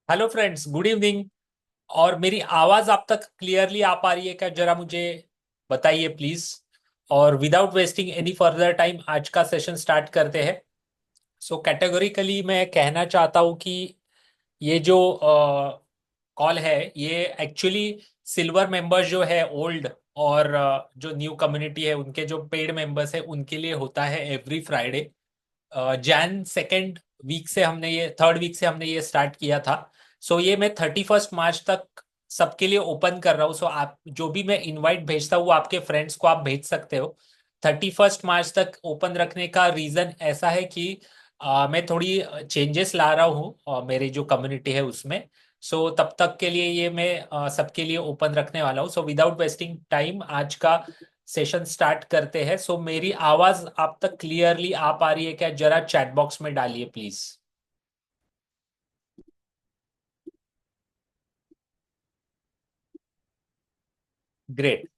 Hello friends, good evening. और मेरी आवाज आप तक क्लियरली आ पा रही है क्या? जरा मुझे बताइए प्लीज। और without wasting any further time आज का सेशन स्टार्ट करते हैं। सो कैटेगोरिकली मैं कहना चाहता हूँ कि ये जो कॉल है ये एक्चुअली सिल्वर मेंबर्स जो है ओल्ड और जो न्यू कम्युनिटी है उनके जो पेड मेंबर्स है उनके लिए होता है every Friday. Jan second week से हमने ये थर्ड वीक से हमने ये स्टार्ट किया था। सो ये मैं 31 मार्च तक सबके लिए ओपन कर रहा हूँ। सो आप जो भी मैं इनवाइट भेजता हूँ वो आपके फ्रेंड्स को आप भेज सकते हो। 31 मार्च तक ओपन रखने का रीजन ऐसा है कि मैं थोड़ी चेंजेस ला रहा हूँ मेरी जो कम्युनिटी है उसमें। सो तब तक के लिए ये मैं सबके लिए ओपन रखने वाला हूँ। सो विदाउट वेस्टिंग टाइम आज का सेशन स्टार्ट करते हैं। सो मेरी आवाज आप तक क्लियरली आ पा रही है क्या? जरा चैट बॉक्स में डालिए प्लीज। ग्रेट।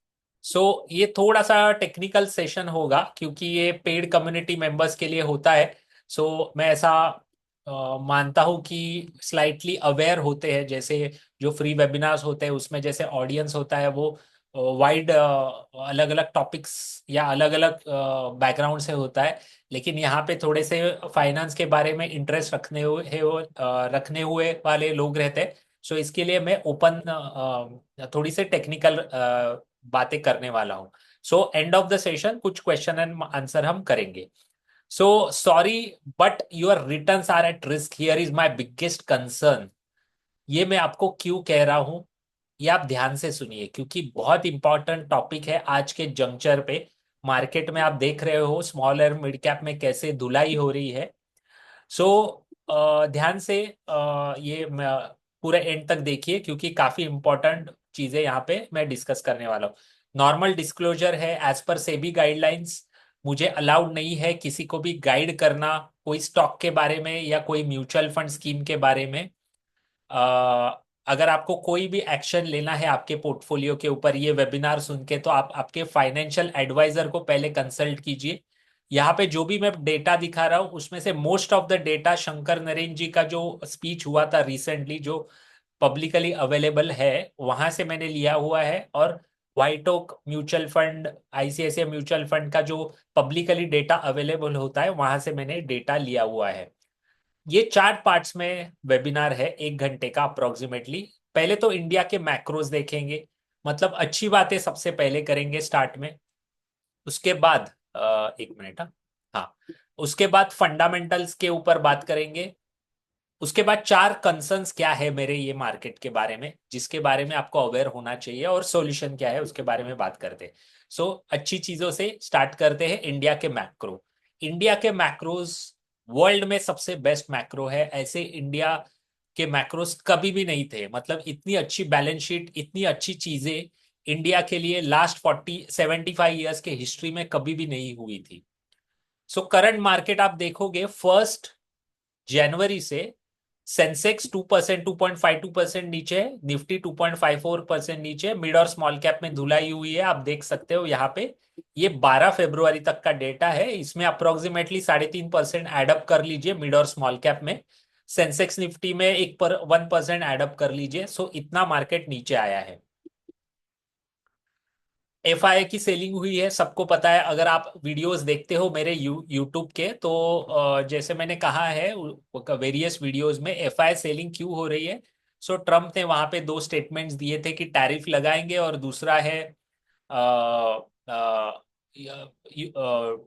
सो ये थोड़ा सा टेक्निकल सेशन होगा क्योंकि ये पेड कम्युनिटी मेंबर्स के लिए होता है। सो मैं ऐसा मानता हूँ कि स्लाइटली अवेयर होते हैं। जैसे जो फ्री वेबिनार्स होते हैं उसमें जैसे ऑडियंस होता है वो वाइड अलग अलग टॉपिक्स या अलग अलग बैकग्राउंड से होता है। लेकिन यहाँ पे थोड़े से फाइनेंस के बारे में इंटरेस्ट रखने हुए वाले लोग रहते हैं। सो इसके लिए मैं ओपन थोड़ी सी टेक्निकल बातें करने वाला हूँ। So end of the session कुछ क्वेश्चन एंड आंसर हम करेंगे। So sorry but your returns are at risk, here is my biggest concern. ये मैं आपको क्यों कह रहा हूं, ये आप ध्यान से सुनिए क्योंकि बहुत इंपॉर्टेंट टॉपिक है आज के जंक्चर पे। मार्केट में आप देख रहे हो स्मॉल और मिड कैप में कैसे धुलाई हो रही है। सो ध्यान से पूरे एंड तक देखिए क्योंकि काफी इंपॉर्टेंट चीजें यहाँ पे मैं डिस्कस करने वाला हूँ। नॉर्मल डिस्क्लोजर है, एज पर सेबी गाइडलाइंस मुझे अलाउड नहीं है किसी को भी गाइड करना कोई स्टॉक के बारे में या कोई म्यूचुअल फंड स्कीम के बारे में। अगर आपको कोई भी एक्शन लेना है आपके पोर्टफोलियो के ऊपर ये वेबिनार सुन के तो आप आपके फाइनेंशियल एडवाइजर को पहले कंसल्ट कीजिए। यहाँ पे जो भी मैं डेटा दिखा रहा हूँ उसमें से most of the data Shankar Naren ji का जो स्पीच हुआ था रिसेंटली जो पब्लिकली अवेलेबल है वहां से मैंने लिया हुआ है। और White Oak mutual fund, ICICI mutual fund का जो पब्लिकली डेटा अवेलेबल होता है वहां से मैंने डेटा लिया हुआ है। ये 4 पार्ट्स में वेबिनार है, 1 घंटे का अप्रोक्सीमेटली। पहले तो इंडिया के मैक्रोज देखेंगे, मतलब अच्छी बातें सबसे पहले करेंगे स्टार्ट में। उसके बाद 1 मिनट, हाँ। हाँ, उसके बाद फंडामेंटल्स के ऊपर बात करेंगे। उसके बाद 4 कंसर्न्स क्या है मेरे ये मार्केट के बारे में जिसके बारे में आपको अवेयर होना चाहिए और सॉल्यूशन क्या है उसके बारे में बात करते हैं। सो अच्छी चीजों से स्टार्ट करते हैं। इंडिया के मैक्रो, इंडिया के मैक्रोज वर्ल्ड में सबसे बेस्ट मैक्रो है। ऐसे इंडिया के मैक्रोज कभी भी नहीं थे, मतलब इतनी अच्छी बैलेंस शीट, इतनी अच्छी चीजें इंडिया के लिए लास्ट 75 ईयर्स के हिस्ट्री में कभी भी नहीं हुई थी। सो करंट मार्केट आप देखोगे 1 जनवरी से सेंसेक्स 2%, 2.52% नीचे, निफ्टी 2.54% नीचे, मिड और स्मॉल कैप में धुलाई हुई है। आप देख सकते हो यहाँ पे ये 12 फरवरी तक का डेटा है। इसमें अप्रोक्सीमेटली 3.5% एडअप कर लीजिए मिड और स्मॉल कैप में। सेंसेक्स निफ्टी में 1% एडअप कर लीजिए। सो इतना मार्केट नीचे आया है। एफआईआई की सेलिंग हुई है सबको पता है। अगर आप वीडियोस देखते हो मेरे यूट्यूब के तो जैसे मैंने कहा है वेरियस वीडियोस में एफआईआई सेलिंग क्यों हो रही है। सो ट्रम्प ने वहां पे 2 स्टेटमेंट्स दिए थे कि टैरिफ लगाएंगे और दूसरा है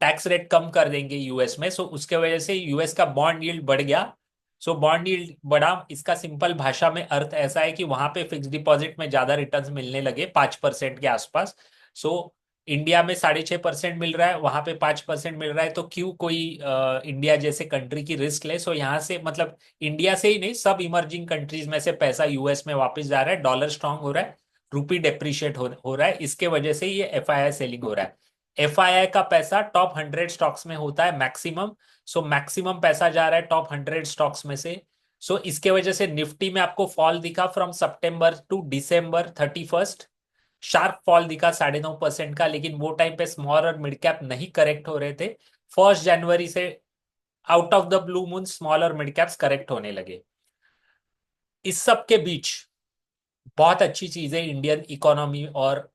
टैक्स रेट कम कर देंगे यूएस में। सो उसके वजह से यूएस का बॉन्ड यील्ड बढ़ गया। सो बॉन्ड यील्ड बढ़ा, इसका सिंपल भाषा में अर्थ ऐसा है कि वहां पे फिक्स डिपॉजिट में ज्यादा रिटर्न्स मिलने लगे 5% के आसपास। सो इंडिया में 6.5% मिल रहा है, वहां पे 5% मिल रहा है, तो क्यों कोई इंडिया जैसे कंट्री की रिस्क ले। सो यहाँ से मतलब इंडिया से ही नहीं सब इमर्जिंग कंट्रीज में से पैसा यूएस में वापस जा रहा है, डॉलर स्ट्रांग हो रहा है, रूपी डेप्रिशिएट हो रहा है। इसके वजह से ये एफआईआई सेलिंग हो रहा है। एफआईआई का पैसा टॉप 100 स्टॉक्स में होता है मैक्सिमम। सो मैक्सिमम पैसा जा रहा है टॉप 100 स्टॉक्स में से। सो इसके वजह से निफ्टी में आपको फॉल दिखा फ्रॉम सितंबर टू दिसंबर 31st। शार्प फॉल दिखा 9.5% का, लेकिन वो टाइम पे स्मॉल और मिड कैप नहीं करेक्ट हो रहे थे। 1 जनवरी से out of the blue moon small और मिड कैप्स करेक्ट होने लगे। इस सब के बीच बहुत अच्छी चीजें इंडियन इकोनॉमी और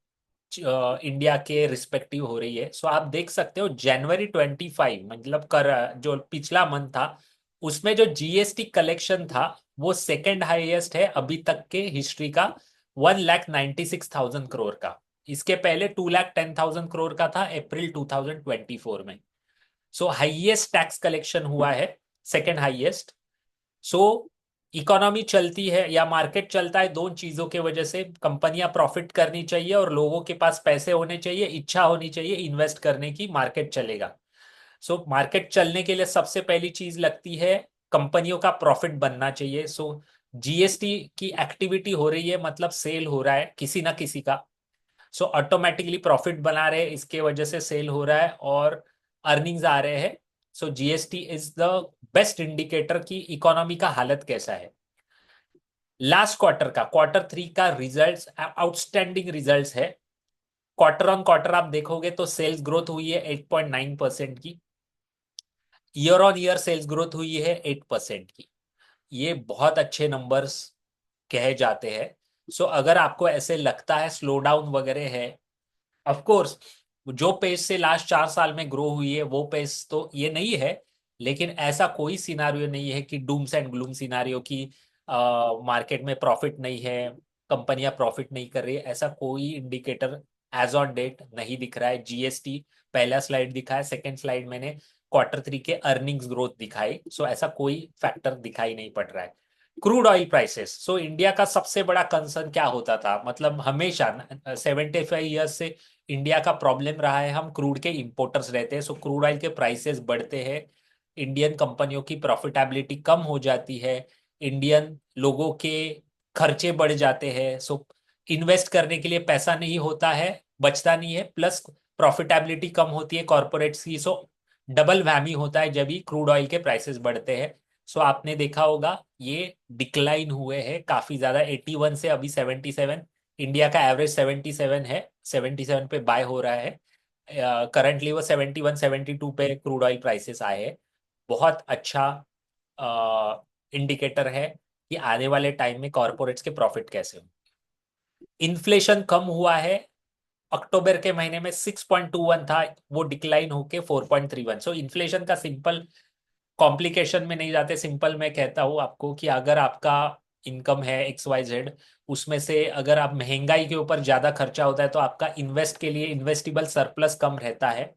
इंडिया के रिस्पेक्टिव हो रही है। सो आप देख सकते हो जनवरी 25, मतलब कर जो पिछला मंथ था, उसमें जो जीएसटी कलेक्शन था वो सेकंड हाईएस्ट है अभी तक के हिस्ट्री का, 1,96,000 करोड़ का। इसके पहले 2,10,000 करोड़ का था अप्रैल 2024 में। सो हाईएस्ट टैक्स कलेक्शन हुआ है, सेकंड हाईएस्ट। सो इकोनॉमी चलती है या मार्केट चलता है दोन चीजों के वजह से, कंपनियां प्रॉफिट करनी चाहिए और लोगों के पास पैसे होने चाहिए, इच्छा होनी चाहिए इन्वेस्ट करने की, मार्केट चलेगा। सो मार्केट चलने के लिए सबसे पहली चीज लगती है कंपनियों का प्रॉफिट बनना चाहिए। सो जीएसटी की एक्टिविटी हो रही है, मतलब सेल हो रहा है किसी ना किसी का। सो ऑटोमेटिकली प्रॉफिट बना रहे हैं, इसके वजह से सेल हो रहा है और अर्निंग्स आ रहे हैं। So GST is the best indicator की इकोनॉमी का हालत कैसा है। लास्ट क्वार्टर का, Q3 का रिजल्ट्स आउटस्टैंडिंग रिजल्ट्स है। क्वार्टर ऑन क्वार्टर आप देखोगे तो सेल्स ग्रोथ हुई है 8.9% की, year on year sales growth हुई है 8% की। ये बहुत अच्छे नंबर्स कहे जाते हैं। सो अगर आपको ऐसे लगता है स्लो डाउन वगैरह है, ऑफ कोर्स जो पेस से लास्ट 4 साल में ग्रो हुई है वो पेस तो ये नहीं है, लेकिन ऐसा कोई सिनारियो नहीं है कि डूम्स एंड ग्लूम सिनारियो की मार्केट में प्रॉफिट नहीं है, कंपनियां प्रॉफिट नहीं कर रही है, ऐसा कोई इंडिकेटर एज ऑन डेट नहीं दिख रहा है। जीएसटी पहला स्लाइड दिखा है, सेकेंड स्लाइड मैंने Q3 के अर्निंग्स ग्रोथ दिखाई। सो ऐसा कोई फैक्टर दिखाई नहीं पड़ रहा है। Crude oil prices, so India का सबसे बड़ा कंसर्न क्या होता था, मतलब हमेशा 75 ईयर्स से इंडिया का प्रॉब्लम रहा है, हम क्रूड के इंपोर्टर्स रहते हैं। सो क्रूड ऑयल के प्राइसेस बढ़ते हैं, इंडियन कंपनियों की प्रॉफिटेबिलिटी कम हो जाती है, इंडियन लोगों के खर्चे बढ़ जाते हैं। सो इन्वेस्ट करने के लिए पैसा नहीं होता है, बचता नहीं है, प्लस प्रॉफिटेबिलिटी कम होती है कॉर्पोरेट्स की। सो डबल वैमी होता है जब भी क्रूड ऑयल के प्राइसेस बढ़ते हैं। सो आपने देखा होगा ये डिक्लाइन हुए हैं काफी ज्यादा, 81 से अभी 77। इंडिया का एवरेज 77 है, 77 पे बाय हो रहा है। करंटली वो 71 72 पे क्रूड ऑयल प्राइसेस आए हैं। बहुत अच्छा इंडिकेटर है कि आने वाले टाइम में कॉर्पोरेट्स के प्रॉफिट कैसे हों। इन्फ्लेशन कम हुआ है, अक्टूबर के महीने में 6.21 था, वो डिक्लाइन होके 4.31। सो इन्फ्लेशन का सिंपल कॉम्प्लिकेशन में नहीं जाते, सिंपल मैं कहता हूँ आपको कि अगर आपका इनकम है XYZ, उसमें से अगर आप महंगाई के ऊपर ज्यादा खर्चा होता है तो आपका इन्वेस्ट के लिए इन्वेस्टिबल सरप्लस कम रहता है।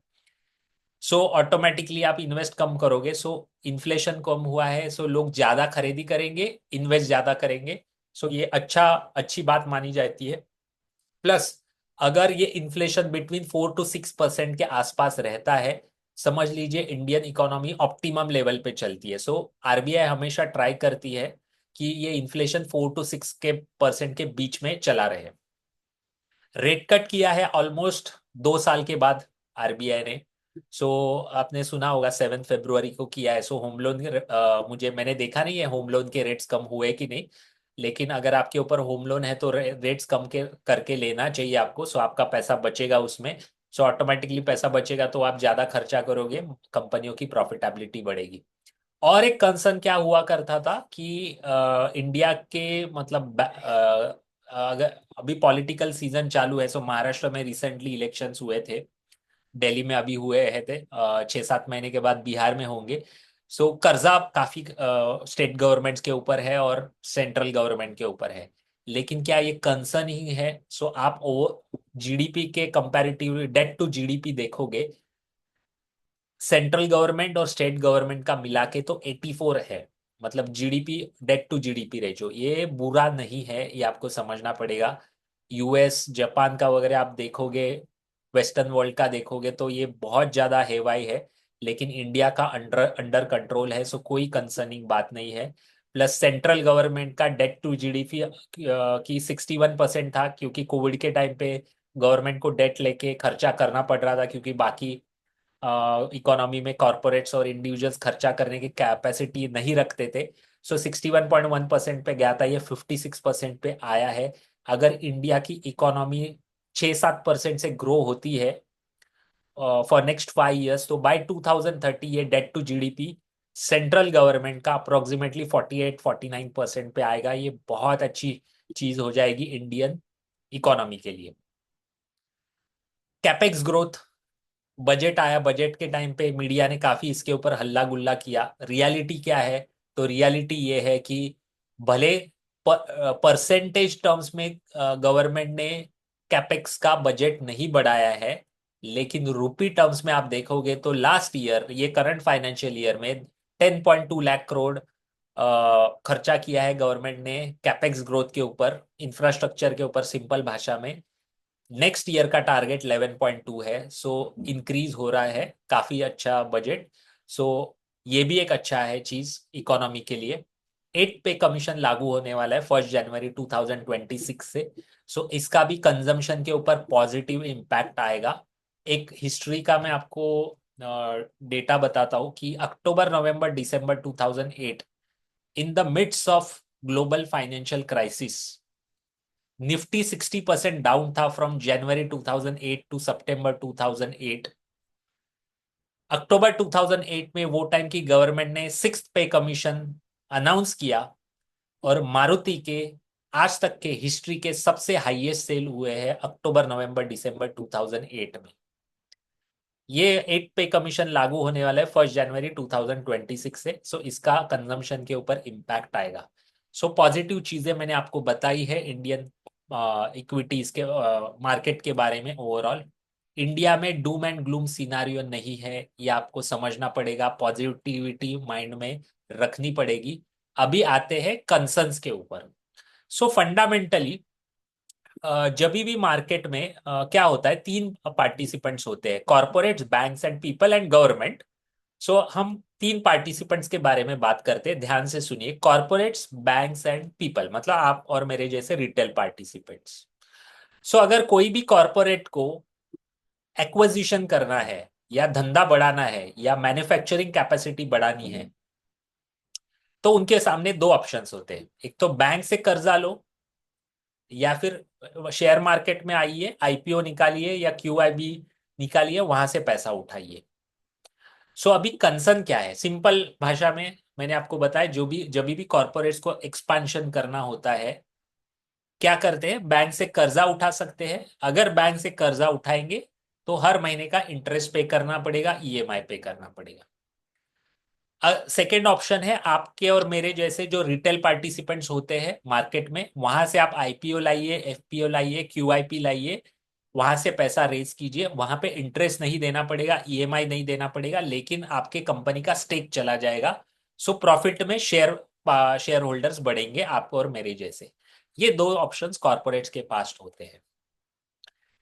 सो ऑटोमेटिकली आप इन्वेस्ट कम करोगे। सो इन्फ्लेशन कम हुआ है, सो लोग ज्यादा खरीदी करेंगे, इन्वेस्ट ज्यादा करेंगे। सो ये अच्छी बात मानी जाती है। प्लस अगर ये इन्फ्लेशन बिटवीन 4 to 6% के आसपास रहता है, समझ लीजिए इंडियन इकोनॉमी ऑप्टिमम लेवल पे चलती है। सो आरबीआई हमेशा ट्राई करती है कि ये इन्फ्लेशन 4 to 6% के बीच में चला रहे। रेट कट किया है ऑलमोस्ट 2 साल के बाद आरबीआई ने। सो आपने सुना होगा 7 फरवरी को किया है। सो होम लोन मुझे मैंने देखा नहीं है होम लोन के रेट्स कम हुए कि नहीं, लेकिन अगर आपके ऊपर होम लोन है तो रेट्स कम के करके लेना चाहिए आपको। सो आपका पैसा बचेगा उसमें। सो ऑटोमेटिकली पैसा बचेगा तो आप ज्यादा खर्चा करोगे, कंपनियों की प्रॉफिटेबिलिटी बढ़ेगी। और एक कंसर्न क्या हुआ करता था कि इंडिया के मतलब अगर अभी पॉलिटिकल सीजन चालू है। सो महाराष्ट्र में रिसेंटली इलेक्शंस हुए थे, दिल्ली में अभी हुए हैं थे, 6 7 महीने के बाद बिहार में होंगे। सो कर्जा काफी स्टेट गवर्नमेंट्स के ऊपर है और सेंट्रल गवर्नमेंट के ऊपर है, लेकिन क्या ये कंसर्न ही है। सो आप जीडीपी के कंपैरेटिवली डेट टू जीडीपी देखोगे, सेंट्रल गवर्नमेंट और स्टेट गवर्नमेंट का मिला के तो 84 है, मतलब GDP debt to GDP ratio, ये बुरा नहीं है, ये आपको समझना पड़ेगा। यूएस जापान का वगैरह आप देखोगे, वेस्टर्न वर्ल्ड का देखोगे तो ये बहुत ज्यादा हेवाई है, लेकिन इंडिया का अंडर अंडर कंट्रोल है। सो कोई कंसर्निंग बात नहीं है। प्लस सेंट्रल गवर्नमेंट का डेट टू जीडीपी की 61% था, क्योंकि कोविड के टाइम पे गवर्नमेंट को डेट लेके खर्चा करना पड़ रहा था, क्योंकि बाकी इकोनॉमी में कॉरपोरेट्स और इंडिविजुअल्स खर्चा करने की कैपेसिटी नहीं रखते थे। सो 61.1% पे गया था, ये 56% पे आया है। अगर इंडिया की इकोनॉमी 6 7% से ग्रो होती है फॉर नेक्स्ट 5 ईयर्स, तो बाय 2030 ये debt to GDP central government का अप्रोक्सीमेटली 48-49% पे आएगा। ये बहुत अच्छी चीज हो जाएगी इंडियन इकोनॉमी के लिए। कैपेक्स ग्रोथ, बजट आया, बजट के टाइम पे मीडिया ने काफी इसके ऊपर हल्ला गुल्ला किया। रियलिटी क्या है? तो रियलिटी ये है कि भले परसेंटेज टर्म्स में गवर्नमेंट ने कैपेक्स का बजट नहीं बढ़ाया है, लेकिन रुपी टर्म्स में आप देखोगे तो लास्ट ईयर, ये करंट फाइनेंशियल ईयर में 10.2 लाख करोड़ खर्चा किया है गवर्नमेंट ने कैपेक्स ग्रोथ के ऊपर, इंफ्रास्ट्रक्चर के ऊपर, सिंपल भाषा में। नेक्स्ट ईयर का टारगेट 11.2 है। सो इंक्रीज हो रहा है, काफी अच्छा बजट। सो ये भी एक अच्छा है चीज इकोनॉमी के लिए। 8 पे कमीशन लागू होने वाला है 1 जनवरी 2026 से। सो इसका भी कंजम्पशन के ऊपर पॉजिटिव इम्पैक्ट आएगा। एक हिस्ट्री का मैं आपको डेटा बताता हूँ कि अक्टूबर नवंबर दिसंबर 2008, in the mids of global financial crisis, Nifty 60% down था फ्रॉम जनवरी 2008 टू सितंबर 2008। अक्टूबर 2008 में वो टाइम की गवर्नमेंट ने 6th पे कमीशन अनाउंस किया, और मारुति के आज तक के हिस्ट्री के सबसे हाईएस्ट सेल हुए हैं अक्टूबर नवंबर दिसंबर 2008 में। ये 8 पे कमीशन लागू होने वाला है 1 जनवरी 2026 से। सो इसका कंजम्पशन के ऊपर इम्पैक्ट आएगा। सो पॉजिटिव चीजें मैंने आपको बताई है इंडियन इक्विटीज के मार्केट के बारे में। ओवरऑल इंडिया में डूम एंड ग्लूम सिनारियो नहीं है, ये आपको समझना पड़ेगा, पॉजिटिविटी माइंड में रखनी पड़ेगी। अभी आते हैं कंसर्न्स के ऊपर। सो फंडामेंटली जब भी मार्केट में क्या होता है, तीन पार्टिसिपेंट्स होते हैं, corporates, banks and people and government. So हम तीन पार्टिसिपेंट्स के बारे में बात करते हैं, ध्यान से सुनिए। कॉर्पोरेट्स, बैंक्स एंड पीपल, मतलब आप और मेरे जैसे रिटेल पार्टिसिपेंट्स। सो अगर कोई भी कॉर्पोरेट को एक्विजिशन करना है, या धंधा बढ़ाना है, या मैन्युफैक्चरिंग कैपेसिटी बढ़ानी है, तो उनके सामने दो ऑप्शंस होते हैं। एक तो बैंक से कर्जा लो, या फिर शेयर मार्केट में आइए, आईपीओ निकालिए या क्यूआईबी निकालिए, वहां से पैसा उठाइए। सो अभी कंसर्न क्या है, सिंपल भाषा में मैंने आपको बताया, जो भी जब भी कॉर्पोरेट्स को एक्सपांशन करना होता है, क्या करते हैं, बैंक से कर्जा उठा सकते हैं। अगर बैंक से कर्जा उठाएंगे तो हर महीने का इंटरेस्ट पे करना पड़ेगा, ईएमआई पे करना पड़ेगा। सेकेंड ऑप्शन है, आपके और मेरे जैसे जो रिटेल पार्टिसिपेंट्स होते हैं मार्केट में, वहां से आप आईपीओ लाइए, एफपीओ लाइए, क्यूआईपी लाइए, वहां से पैसा रेज कीजिए। वहां पे इंटरेस्ट नहीं देना पड़ेगा, ईएमआई नहीं देना पड़ेगा, लेकिन आपके कंपनी का स्टेक चला जाएगा। सो प्रॉफिट में शेयर होल्डर्स बढ़ेंगे, आपको और मेरे जैसे। ये दो ऑप्शंस कॉर्पोरेट्स के पास होते हैं।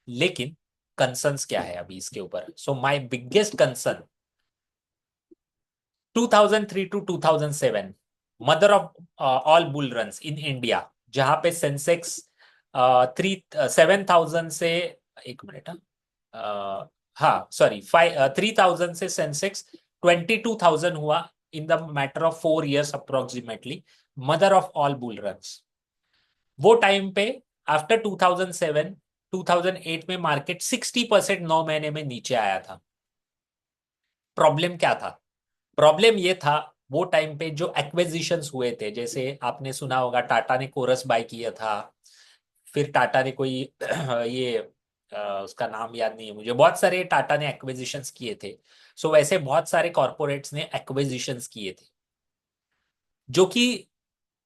लेकिन कंसर्न्स क्या है अभी इसके ऊपर? So my biggest concern, 2003 to 2007, mother of all bull runs in India, जहां पे सेंसेक्स 7,000 से, एक मिनट, हाँ सॉरी, 3,000 से सेंसेक्स 22,000 हुआ in the matter of 4 years approximately, mother of all bull runs. वो टाइम पे आफ्टर 2007, 2008 में मार्केट 60% 9 महीने में नीचे आया था। प्रॉब्लम क्या था? प्रॉब्लम ये था, वो टाइम पे जो एक्विजिशंस हुए थे, जैसे आपने सुना होगा टाटा ने कोरस बाय किया था, फिर टाटा ने कोई ये उसका नाम याद नहीं है मुझे, बहुत सारे टाटा ने एक्विजिशंस किए थे। सो वैसे बहुत सारे कॉर्पोरेट्स ने एक्विजिशंस किए थे, जो कि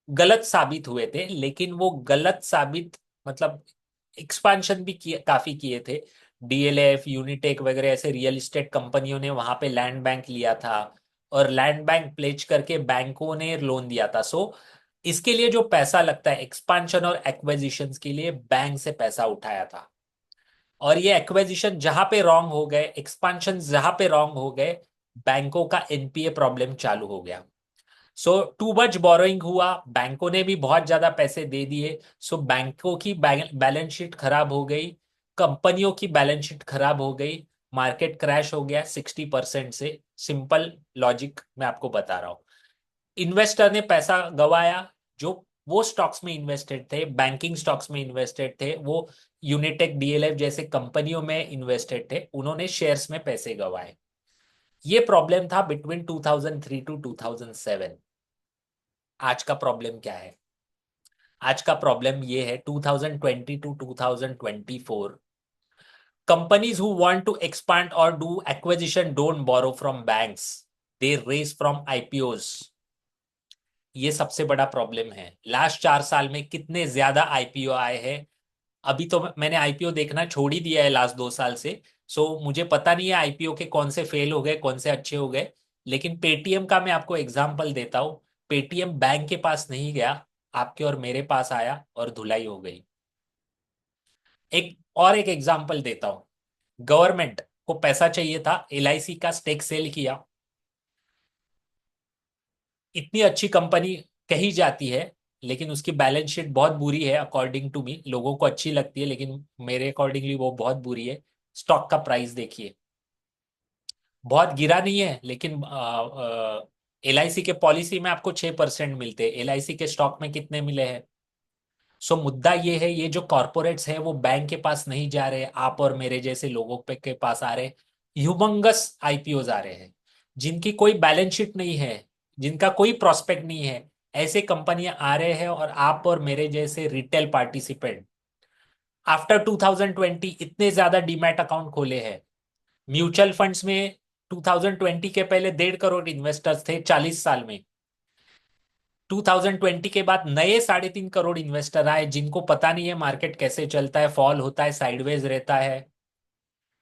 गलत साबित हुए थे। लेकिन वो गलत साबित, मतलब एक्सपांशन भी किए, काफी किए थे। डीएलएफ, यूनिटेक वगैरह ऐसे रियल एस्टेट कंपनियों ने वहां पे लैंड बैंक लिया था, और लैंड बैंक प्लेज करके बैंकों ने लोन दिया था। सो इसके लिए जो पैसा लगता है एक्सपांशन और एक्विजिशंस के लिए, बैंक से पैसा उठाया था। और ये एक्विजिशन जहां पे रॉन्ग हो गए, एक्सपांशन जहां पे रॉन्ग हो गए, बैंकों का एनपीए प्रॉब्लम चालू हो गया। सो टू मच बोरोइंग हुआ, बैंकों ने भी बहुत ज्यादा पैसे दे दिए। सो बैंकों की बैलेंस शीट खराब हो गई, कंपनियों की बैलेंस शीट खराब हो गई, मार्केट क्रैश हो गया 60% से। सिंपल लॉजिक मैं आपको बता रहा हूँ। इन्वेस्टर ने पैसा गवाया, जो वो स्टॉक्स में इन्वेस्टेड थे, बैंकिंग स्टॉक्स में इन्वेस्टेड थे, वो यूनिटेक, डीएलएफ जैसे कंपनियों में इन्वेस्टेड थे, उन्होंने शेयर्स में पैसे गवाए। ये प्रॉब्लम था बिटवीन 2003 टू 2007। आज का प्रॉब्लम क्या है? आज का प्रॉब्लम ये है 2020 to 2024, companies who want to expand or do acquisition don't borrow from banks, they raise from IPOs। ये सबसे बड़ा प्रॉब्लम है। लास्ट 4 साल में कितने ज्यादा आईपीओ आए हैं। अभी तो मैंने आईपीओ देखना छोड़ ही दिया है लास्ट 2 साल से। सो मुझे पता नहीं है आईपीओ के कौन से फेल हो गए कौन से अच्छे हो गए। लेकिन पेटीएम का मैं आपको एग्जांपल देता हूँ। पेटीएम बैंक के पास नहीं गया, आपके और मेरे पास आया और धुलाई हो गई। एक एग्जांपल देता हूँ। गवर्नमेंट को पैसा चाहिए था, एलआईसी का स्टेक सेल किया। इतनी अच्छी कंपनी कही जाती है, लेकिन उसकी बैलेंस शीट बहुत बुरी है अकॉर्डिंग टू मी। लोगों को अच्छी लगती है लेकिन मेरे अकॉर्डिंगली वो बहुत बुरी है। स्टॉक का प्राइस देखिए, बहुत गिरा नहीं है, लेकिन एलआईसी के पॉलिसी में आपको 6% मिलते हैं, एलआईसी के स्टॉक में कितने मिले हैं? सो मुद्दा ये है, ये जो कॉरपोरेट्स है वो बैंक के पास नहीं जा रहे, आप और मेरे जैसे लोगों पे के पास आ रहे। ह्यूमंगस आईपीओज आ रहे हैं जिनकी कोई बैलेंस शीट नहीं है, जिनका कोई प्रोस्पेक्ट नहीं है। ऐसे कंपनियां आ रहे हैं और आप और मेरे जैसे रिटेल पार्टिसिपेंट आफ्टर 2020 इतने ज्यादा डीमैट अकाउंट खोले हैं। म्यूचुअल फंड्स में 2020 के पहले 1.5 करोड़ इन्वेस्टर्स थे 40 साल में। 2020 के बाद नए 3.5 करोड़ इन्वेस्टर आए जिनको पता नहीं है मार्केट कैसे चलता है, फॉल होता है, साइडवेज रहता है।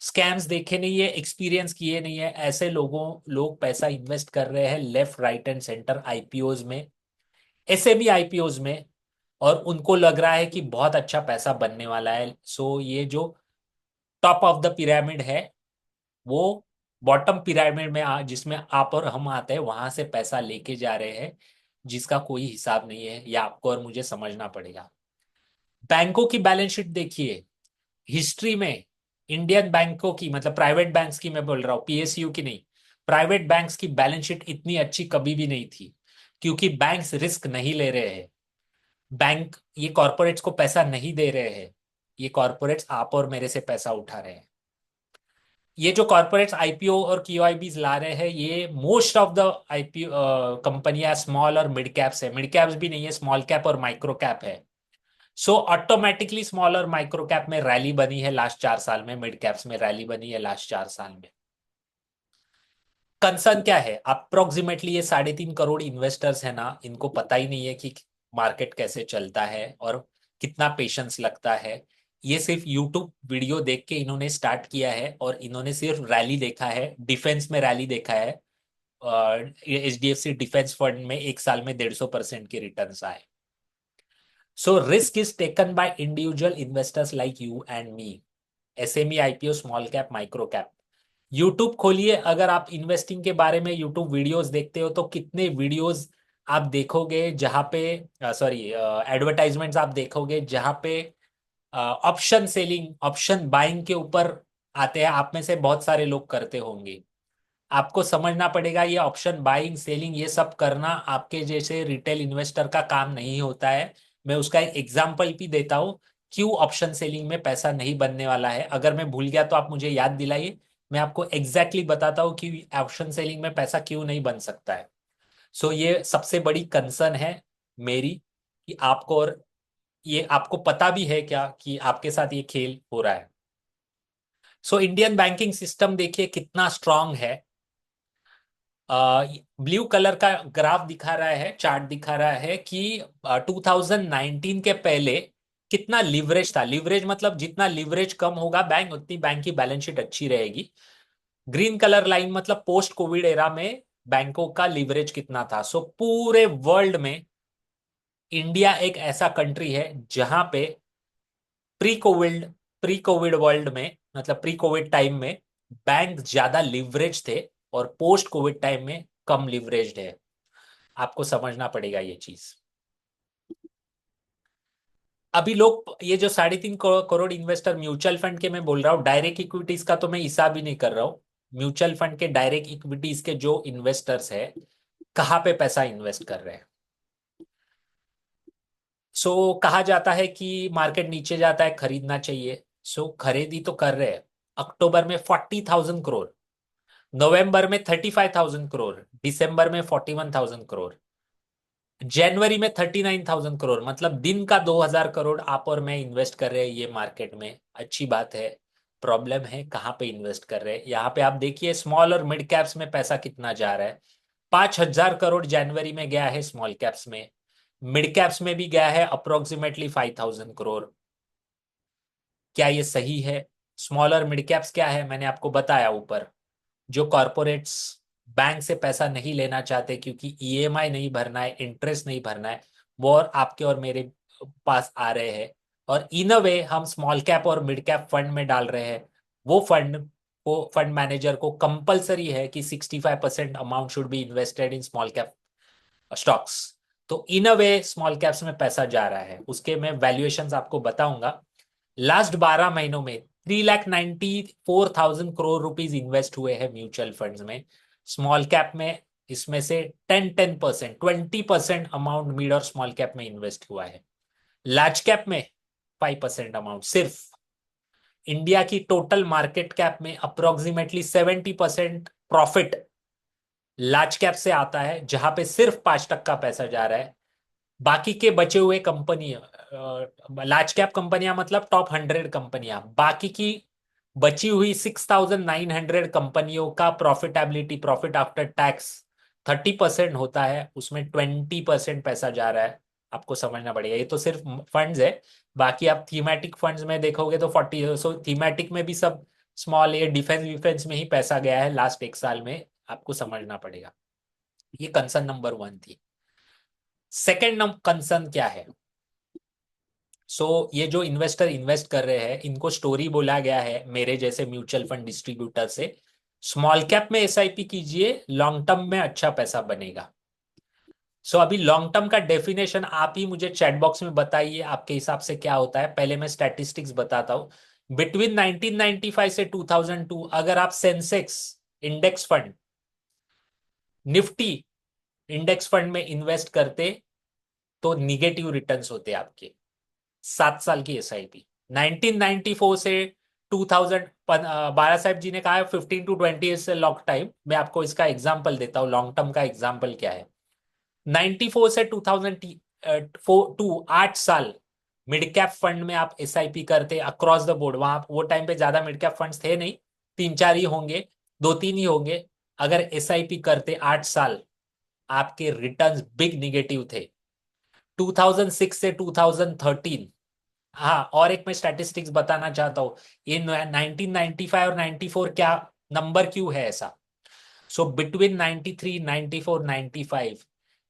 स्कैम्स देखे नहीं है, एक्सपीरियंस किए नहीं है, ऐसे लोग पैसा इन्वेस्ट कर रहे हैं left right and centre IPOs में, एसएमई आईपीओज में। और उनको लग रहा है कि बहुत अच्छा पैसा बनने वाला है। सो ये जो टॉप ऑफ द पिरामिड है, वो बॉटम पिरामिड में जिसमें आप और हम आते हैं वहां से पैसा लेके जा रहे हैं, जिसका कोई हिसाब नहीं है। या आपको और मुझे समझना पड़ेगा। बैंकों की बैलेंस शीट देखिए, हिस्ट्री में इंडियन बैंकों की, मतलब प्राइवेट बैंक्स की मैं बोल रहा हूँ, पीएसयू की नहीं। प्राइवेट बैंक्स की बैलेंस शीट इतनी अच्छी कभी भी नहीं थी, क्योंकि बैंक्स रिस्क नहीं ले रहे हैं। बैंक ये कॉरपोरेट्स को पैसा नहीं दे रहे हैं, ये कॉरपोरेट्स आप और मेरे से पैसा उठा रहे हैं। ये जो कॉरपोरेट्स आईपीओ और क्यूआईबीज ला रहे हैं, ये मोस्ट ऑफ द आईपीओ कंपनियां स्मॉल और मिड कैप्स है। मिड कैप्स भी नहीं है, स्मॉल कैप और माइक्रो कैप है। सो ऑटोमेटिकली स्मॉल और माइक्रो कैप में रैली बनी है लास्ट 4 साल में, मिड कैप्स में रैली बनी है लास्ट 4 साल में। कंसर्न क्या है? अप्रोक्सीमेटली ये 3.5 करोड़ इन्वेस्टर्स है ना, इनको पता ही नहीं है कि मार्केट कैसे चलता है और कितना पेशेंस लगता है। ये सिर्फ यूट्यूब वीडियो देख के इन्होंने स्टार्ट किया है और इन्होंने सिर्फ रैली देखा है, डिफेंस में रैली देखा है। एचडीएफसी डिफेंस फंड में 1 साल में 150% के रिटर्न्स आए। So risk is taken by individual investors like you and me. SME IPO, small cap, micro cap. YouTube खोलिए, अगर आप इन्वेस्टिंग के बारे में यूट्यूब वीडियोस देखते हो तो कितने वीडियोस आप देखोगे जहां पे, सॉरी, एडवर्टाइजमेंट्स आप देखोगे जहां पे ऑप्शन सेलिंग, ऑप्शन बाइंग के ऊपर आते हैं। आप में से बहुत सारे लोग करते होंगे। आपको समझना पड़ेगा ये ऑप्शन बाइंग सेलिंग ये सब करना आपके जैसे रिटेल इन्वेस्टर का काम नहीं होता है। मैं उसका एक एग्जांपल भी देता हूँ क्यों ऑप्शन सेलिंग में पैसा नहीं बनने वाला है। अगर मैं भूल गया तो आप मुझे याद दिलाइए, मैं आपको एग्जैक्टली बताता हूँ कि ऑप्शन सेलिंग में पैसा क्यों नहीं बन सकता है। सो ये सबसे बड़ी कंसर्न है मेरी, कि आपको, और ये आपको पता भी है क्या कि आपके साथ ये खेल हो रहा है। सो इंडियन बैंकिंग सिस्टम देखिए कितना स्ट्रांग है। ब्लू कलर का ग्राफ दिखा रहा है, चार्ट दिखा रहा है कि 2019 के पहले कितना लिवरेज था। लिवरेज मतलब जितना लिवरेज कम होगा बैंक, उतनी बैंक की बैलेंस शीट अच्छी रहेगी। ग्रीन कलर लाइन मतलब पोस्ट कोविड एरा में बैंकों का लिवरेज कितना था। सो पूरे वर्ल्ड में इंडिया एक ऐसा कंट्री है जहां पे pre Covid pre Covid world में, मतलब प्री कोविड टाइम में बैंक ज्यादा लिवरेज थे और पोस्ट कोविड टाइम में कम लिवरेज्ड है। आपको समझना पड़ेगा ये चीज। अभी लोग ये जो 3.5 करोड़ इन्वेस्टर म्यूचुअल फंड के मैं बोल रहा हूँ, डायरेक्ट इक्विटीज का तो मैं हिसाब ही नहीं कर रहा हूँ। म्यूचुअल फंड के डायरेक्ट इक्विटीज के जो इन्वेस्टर्स है, कहाँ पे पैसा इन्वेस्ट कर रहे हैं। सो कहा जाता है कि मार्केट नीचे जाता है खरीदना चाहिए। सो खरीदी तो कर रहे हैं। अक्टूबर में 40,000 करोड़, नवंबर में 35,000 करोड़, दिसंबर में 41,000 करोड़, जनवरी में 39,000 करोड़। मतलब दिन का 2,000 करोड़ आप और मैं इन्वेस्ट कर रहे हैं ये मार्केट में। अच्छी बात है। प्रॉब्लम है कहाँ पे इन्वेस्ट कर रहे हैं। यहाँ पे आप देखिए स्मॉल और मिड कैप्स में पैसा कितना जा रहा है। 5,000 करोड़ जनवरी में गया है स्मॉल कैप्स में, मिड कैप्स में भी गया है अप्रोक्सीमेटली 5,000 करोड़। क्या ये सही है? स्मॉल और मिड कैप्स क्या है मैंने आपको बताया ऊपर। जो कॉरपोरेट्स बैंक से पैसा नहीं लेना चाहते क्योंकि ईएमआई नहीं भरना है, इंटरेस्ट नहीं भरना है, वो और आपके और मेरे पास आ रहे हैं। और इन अ वे हम स्मॉल कैप और मिड कैप फंड में डाल रहे हैं। वो फंड मैनेजर को कंपलसरी है कि 65% amount should be invested in small cap stocks. तो इन अ वे स्मॉल कैप्स में पैसा जा रहा है। उसके मैं वैल्यूएशंस आपको बताऊंगा। लास्ट 12 महीनों में 3,94,000 करोड़ रुपीज इन्वेस्ट हुए हैं म्यूचुअल फंड्स में। स्मॉल कैप में इसमें से 10% 20% अमाउंट मिड और स्मॉल कैप में इन्वेस्ट हुआ है। लार्ज कैप में 5% अमाउंट सिर्फ। इंडिया की टोटल मार्केट कैप में अप्रोक्सीमेटली 70% प्रॉफिट लार्ज कैप से आता है, जहां पे सिर्फ 5% पैसा जा रहा है। बाकी के बचे हुए कंपनी, लार्ज कैप कंपनियां मतलब टॉप 100 कंपनियां, बाकी की बची हुई 6,900 कंपनियों का प्रॉफिटेबिलिटी, प्रॉफिट आफ्टर टैक्स 30% होता है, उसमें 20% पैसा जा रहा है। आपको समझना पड़ेगा। ये तो सिर्फ फंड्स है। बाकी आप थीमेटिक फंड्स में देखोगे तो 40, सो थीमेटिक में भी सब स्मॉल, ये डिफेंस विफेंस में ही पैसा गया है लास्ट एक साल में। आपको समझना पड़ेगा। ये कंसर्न नंबर 1 थी। सेकेंड कंसर्न क्या है? ये जो इन्वेस्टर इन्वेस्ट कर रहे हैं इनको स्टोरी बोला गया है मेरे जैसे म्यूचुअल फंड डिस्ट्रीब्यूटर से, स्मॉल कैप में एसआईपी कीजिए, लॉन्ग टर्म में अच्छा पैसा बनेगा। अभी लॉन्ग टर्म का डेफिनेशन आप ही मुझे चैट बॉक्स में बताइए आपके हिसाब से क्या होता है। पहले मैं स्टैटिस्टिक्स बताता हूं। बिटवीन 1995 से 2002 अगर आप Sensex index fund, Nifty index fund में इन्वेस्ट करते तो निगेटिव रिटर्न्स होते आपके। 7 साल की एसआईपी 1994 से 2000। बाला साहब जी ने कहा है 15 to 20 से लॉन्ग टाइम। मैं आपको इसका एग्जांपल देता हूँ लॉन्ग टर्म का एग्जांपल क्या है। 94 से 2004 टू 8 साल मिड कैप फंड में आप एसआईपी करते अक्रॉस द बोर्ड। वहां वो टाइम पे ज्यादा मिड कैप फंड्स थे नहीं, 3-4 ही होंगे, 2-3 ही होंगे। अगर एसआईपी करते 8 साल, आपके रिटर्न्स बिग निगेटिव थे। 2006 से 2013। हाँ, और एक मैं स्टैटिस्टिक्स बताना चाहता हूँ। ये 1995 और 94 क्या नंबर क्यों है ऐसा? बिटवीन 93, 94, 95,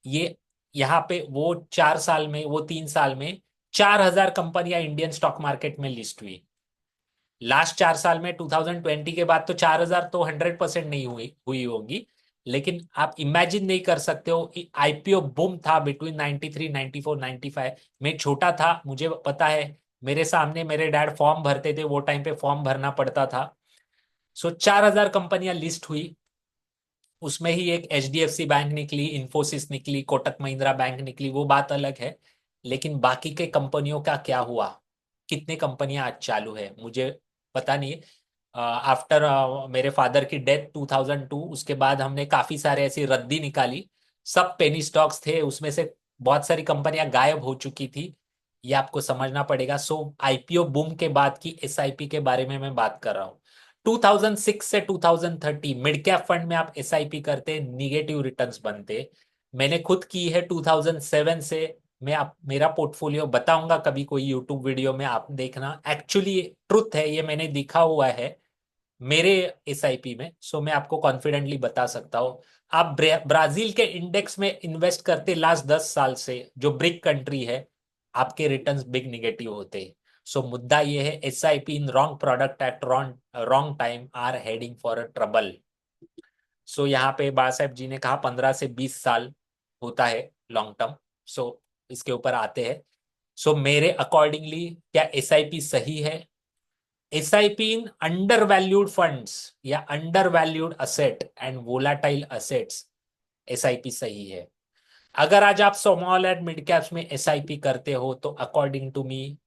ये यहाँ पे वो 4 साल में, वो 3 साल में 4,000 कंपनियां इंडियन स्टॉक मार्केट में लिस्ट हुई। लास्ट 4 साल में 2020 के बाद तो 4,000 तो 100% नहीं हुई हुई होगी। लेकिन आप इमेजिन नहीं कर सकते हो कि आईपीओ बूम था बिटवीन 93, 94, 95। मैं छोटा था, मुझे पता है। मेरे सामने मेरे डैड फॉर्म भरते थे, वो टाइम पे फॉर्म भरना पड़ता था। 4,000 कंपनियां लिस्ट हुई। उसमें ही एक एचडीएफसी बैंक निकली, इंफोसिस निकली, कोटक महिंद्रा बैंक निकली, वो बात अलग है। लेकिन बाकी के कंपनियों का क्या हुआ? कितने कंपनियां आज चालू है मुझे पता नहीं। आफ्टर मेरे फादर की डेथ 2002, उसके बाद हमने काफी सारे ऐसी रद्दी निकाली। सब पेनी स्टॉक्स थे, उसमें से बहुत सारी कंपनियां गायब हो चुकी थी। ये आपको समझना पड़ेगा। आईपीओ बूम के बाद की एसआईपी के बारे में मैं बात कर रहा हूँ। 2006 से 2030 मिड कैप फंड में आप एसआईपी करते, निगेटिव रिटर्न्स बनते। मैंने खुद की है 2007 से। मैं आप मेरा पोर्टफोलियो बताऊंगा कभी कोई यूट्यूब वीडियो में, आप देखना। एक्चुअली ट्रुथ है ये, मैंने दिखा हुआ है मेरे एसआईपी में। मैं आपको कॉन्फिडेंटली बता सकता हूँ। आप ब्राजील के इंडेक्स में इन्वेस्ट करते लास्ट 10 साल से, जो ब्रिक कंट्री है, आपके रिटर्न्स बिग निगेटिव होते हैं। मुद्दा ये है, SIP in wrong product at wrong time are heading for a trouble. यहाँ पे बा साहब जी ने कहा 15 से 20 साल होता है लॉन्ग टर्म। इसके ऊपर आते हैं। मेरे अकॉर्डिंगली क्या एसआईपी सही है? SIP in under valued funds या under valued asset and volatile assets, SIP सही है। अगर आज आप स्मॉल एंड मिड कैप्स में एसआईपी करते हो तो अकॉर्डिंग टू मी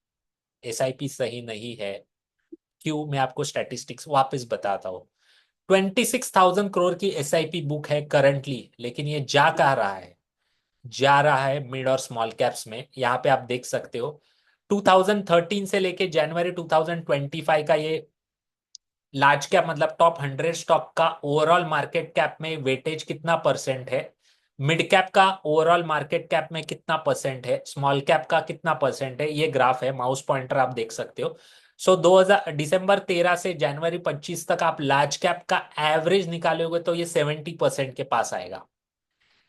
एसआईपी सही नहीं है। क्यों? मैं आपको स्टैटिस्टिक्स वापस बताता हूँ। 26,000 करोड़ की एसआईपी बुक है करंटली, लेकिन ये जा कहाँ रहा है? जा रहा है मिड और स्मॉल कैप्स में। यहाँ पे आप देख सकते हो 2013 से लेके जनवरी 2025 का ये लार्ज कैप मतलब टॉप 100 स्टॉक का ओवरऑल मार्केट कैप में वेटेज कितना परसेंट है, मिड कैप का ओवरऑल मार्केट कैप में कितना परसेंट है, स्मॉल कैप का कितना परसेंट है, ये ग्राफ है, माउस पॉइंटर आप देख सकते हो। सो 2000 दिसंबर 13 से जनवरी 25 तक आप लार्ज कैप का एवरेज निकालोगे तो ये 70% के पास आएगा।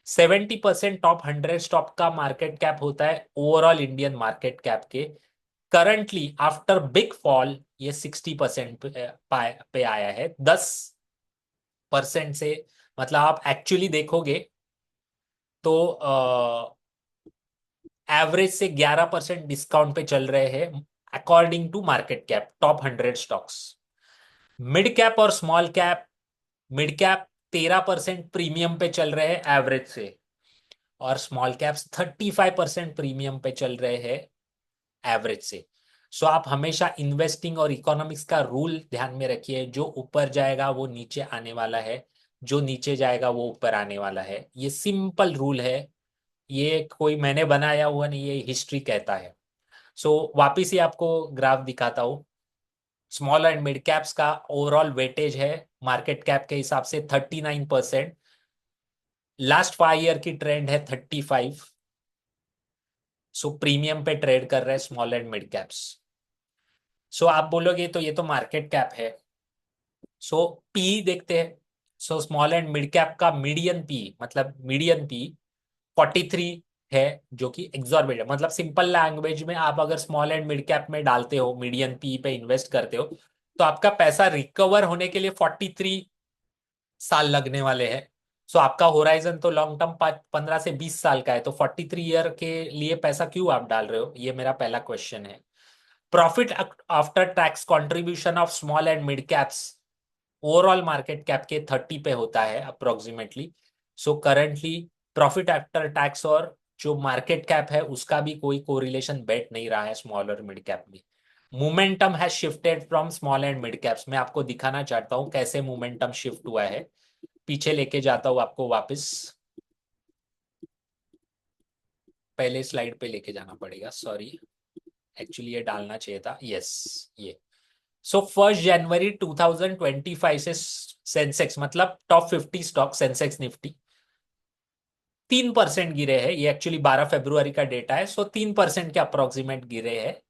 70% टॉप 100 स्टॉक का मार्केट कैप होता है ओवरऑल इंडियन मार्केट कैप के। करंटली आफ्टर बिग फॉल ये 60% पे आया है, 10% से। मतलब आप एक्चुअली देखोगे तो एवरेज से 11% डिस्काउंट पे चल रहे हैं according to market cap top 100 stocks. Mid cap और small cap, mid cap 13% premium पे चल रहे हैं एवरेज से, और स्मॉल कैप्स 35% प्रीमियम पे चल रहे हैं एवरेज से। सो आप हमेशा इन्वेस्टिंग और इकोनॉमिक्स का रूल ध्यान में रखिए, जो ऊपर जाएगा वो नीचे आने वाला है, जो नीचे जाएगा वो ऊपर आने वाला है। ये सिंपल रूल है, ये कोई मैंने बनाया हुआ नहीं, ये हिस्ट्री कहता है। वापिस ही आपको ग्राफ दिखाता हूँ। स्मॉल एंड मिड कैप्स का ओवरऑल वेटेज है मार्केट कैप के हिसाब से 39%। लास्ट 5 ईयर की ट्रेंड है 35। प्रीमियम पे ट्रेड कर रहे हैं स्मॉल एंड मिड कैप्स। आप बोलोगे तो ये तो मार्केट कैप है। पी देखते हैं। स्मॉल एंड मिड कैप का मीडियन पी मतलब मीडियन पी 43 है, जो कि एग्जॉर्बिटेंट मतलब सिंपल लैंग्वेज में आप अगर स्मॉल एंड मिड कैप में डालते हो, मीडियन पी पे इन्वेस्ट करते हो, तो आपका पैसा रिकवर होने के लिए 43 साल लगने वाले हैं। आपका होराइजन तो लॉन्ग टर्म 15 से 20 साल का है, तो 43 ईयर के लिए पैसा क्यों आप डाल रहे हो, ये मेरा पहला क्वेश्चन है। Profit after tax contribution of small and mid caps overall market cap के 30 पे होता है approximately. Currently profit after tax और जो मार्केट कैप है उसका भी कोई कोरिलेशन बैठ नहीं रहा है स्मॉल और मिड कैप में। Momentum has shifted from small and mid caps. मैं आपको दिखाना चाहता हूं कैसे मोमेंटम शिफ्ट हुआ है, पीछे लेके जाता हूं आपको वापस। पहले स्लाइड पे लेके जाना पड़ेगा, सॉरी, एक्चुअली ये डालना चाहिए था, यस ये। 1 जनवरी 2025 से सेंसेक्स मतलब टॉप 50 स्टॉक सेंसेक्स निफ्टी 3% गिरे हैं। ये एक्चुअली 12 फरवरी का डेटा है, 3% के अप्रोक्सीमेट गिरे हैं।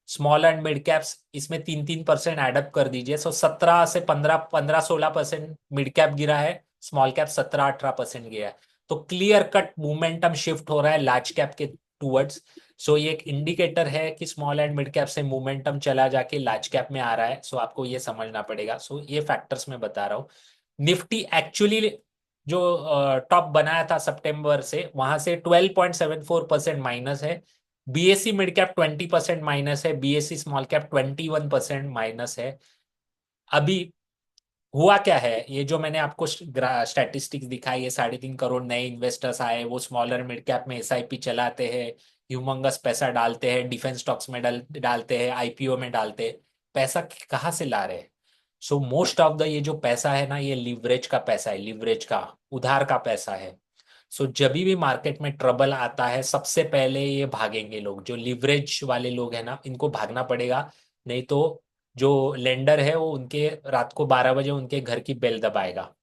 स्मॉल एंड मिड कैप्स इसमें 3-3% एडअप कर दीजिए, 17 से 15-16% मिड कैप गिरा है, स्मॉल कैप 17-18% गया है। तो क्लियर कट मोमेंटम शिफ्ट हो रहा है लार्ज कैप के टूवर्ड्स। ये एक इंडिकेटर है कि स्मॉल एंड मिड कैप से मोमेंटम चला जाके लार्ज कैप में आ रहा है। आपको ये समझना पड़ेगा। ये फैक्टर्स मैं बता रहा हूँ। निफ्टी एक्चुअली जो टॉप बनाया था सितंबर से, वहां से 12.74% माइनस है। बीएससी मिड कैप 20% माइनस है, बीएससी स्मॉल कैप 21% माइनस है। अभी हुआ क्या है, ये जो मैंने आपको स्टैटिस्टिक्स दिखाई है, 3.5 करोड़ नए इन्वेस्टर्स आए, वो स्मॉलर मिड कैप में एसआईपी चलाते हैं, ह्यूमंगस पैसा डालते हैं, डिफेंस स्टॉक्स में डालते हैं, आईपीओ में डालते हैं। पैसा कहाँ से ला रहे हैं? मोस्ट ऑफ द ये जो पैसा है ना, ये लिवरेज का पैसा है, लिवरेज का, उधार का पैसा है। जब भी मार्केट में ट्रबल आता है सबसे पहले ये भागेंगे लोग, जो लिवरेज वाले लोग हैं ना, इनको भागना पड़ेगा। नहीं तो जो लेंडर है वो उनके रात को 12 बजे उनके घर की बेल दबाएगा।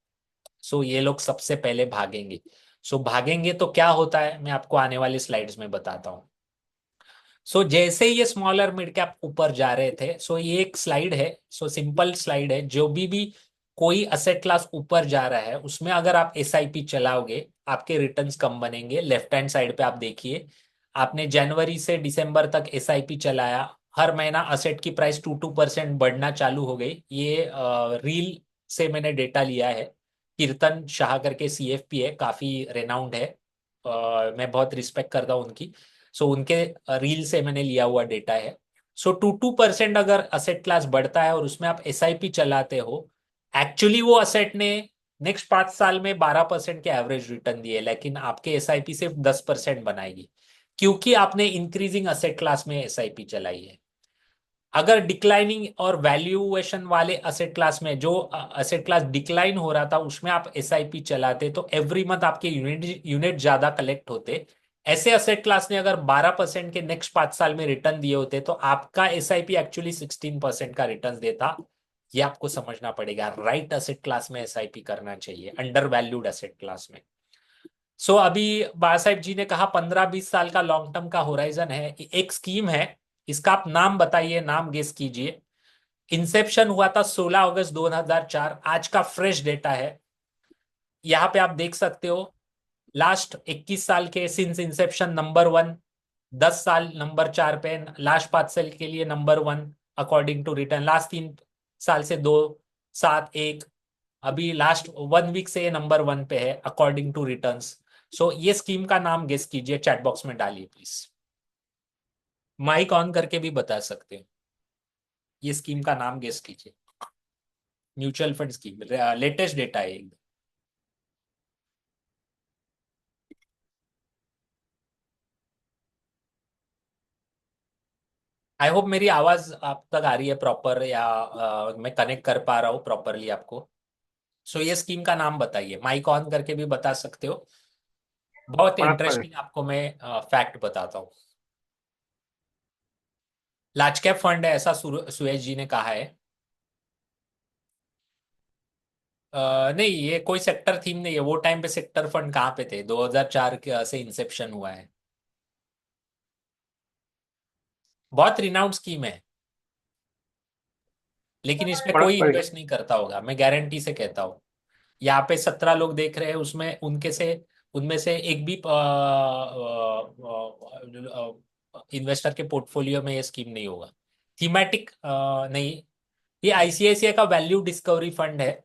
ये लोग सबसे पहले भागेंगे। भागेंगे तो क्या होता है, मैं आपको आने वाली स्लाइड्स में बताता हूँ। जैसे ही ये स्मॉलर मिड कैप ऊपर जा रहे थे, ये एक स्लाइड है, सिंपल स्लाइड है, जो भी कोई असेट क्लास ऊपर जा रहा है उसमें अगर आप एसआईपी चलाओगे आपके रिटर्न्स कम बनेंगे। लेफ्ट हैंड साइड पे आप देखिए, आपने जनवरी से दिसंबर तक एसआईपी चलाया, हर महीना असेट की प्राइस 2% बढ़ना चालू हो गई। ये रील से मैंने डेटा लिया है। कीर्तन शाह करके सीएफपी है, काफी रेनाउंड है, मैं बहुत रिस्पेक्ट करता हूँ उनकी। उनके रील से मैंने लिया हुआ डेटा है। 2% अगर असेट क्लास बढ़ता है और उसमें आप एसआईपी चलाते हो, एक्चुअली वो असेट ने नेक्स्ट 5 साल में 12% के एवरेज रिटर्न दिए, लेकिन आपके एसआईपी सिर्फ 10% बनाएगी, क्योंकि आपने इंक्रीजिंग असेट क्लास में एसआईपी चलाई है। अगर डिक्लाइनिंग और वैल्यूएशन वाले असेट क्लास में, जो असेट क्लास डिक्लाइन हो रहा था, उसमें आप एसआईपी चलाते तो एवरी मंथ आपके यूनिट यूनिट ज्यादा कलेक्ट होते। ऐसे असेट क्लास ने अगर 12% के नेक्स्ट 5 साल में रिटर्न दिए होते तो आपका एसआईपी एक्चुअली 16% का रिटर्न देता। ये आपको समझना पड़ेगा, राइट असेट क्लास में एसआईपी करना चाहिए, अंडर वैल्यूड असेट क्लास में। सो अभी बाला साहेब जी ने कहा 15-20 साल का लॉन्ग टर्म का होराइजन है। एक स्कीम है, इसका आप नाम बताइए, नाम गेस कीजिए। इंसेप्शन हुआ था 16 अगस्त 2004, आज का फ्रेश डेटा है। यहाँ पे आप देख सकते हो लास्ट 21 साल के सिंस इंसेप्शन नंबर वन, 10 साल नंबर 4 पे, लास्ट 5 साल के लिए number one according to return, last 3 साल से 2, 7, 1, अभी लास्ट 1 वीक से ये नंबर वन पे है अकॉर्डिंग टू रिटर्न्स। सो ये स्कीम का नाम गेस कीजिए, चैट बॉक्स में डालिए प्लीज। माइक ऑन करके भी बता सकते हैं। ये स्कीम का नाम गेस कीजिए, mutual fund scheme, latest data है एकदम। आई होप मेरी आवाज आप तक आ रही है प्रॉपर, या मैं कनेक्ट कर पा रहा हूँ प्रॉपरली आपको। सो ये स्कीम का नाम बताइए, माइक ऑन करके भी बता सकते हो। बहुत प्रॉपर। इंटरेस्टिंग आपको मैं फैक्ट बताता हूँ। लार्ज कैप फंड है, ऐसा सुरेश जी ने कहा है। नहीं, ये कोई सेक्टर थीम नहीं है, वो टाइम पे सेक्टर फंड कहाँ पे थे, 2004 से इंसेप्शन हुआ है। बहुत रिनाउंड स्कीम है, लेकिन इसमें कोई प्रॉपर। इन्वेस्ट नहीं करता होगा, मैं गारंटी से कहता हूँ। यहाँ पे 17 लोग देख रहे हैं, उसमें उनके से उनमें से एक भी इन्वेस्टर के पोर्टफोलियो में ये स्कीम नहीं होगा। थीमेटिक नहीं। ये आईसीआईसीआई का वैल्यू डिस्कवरी फंड है,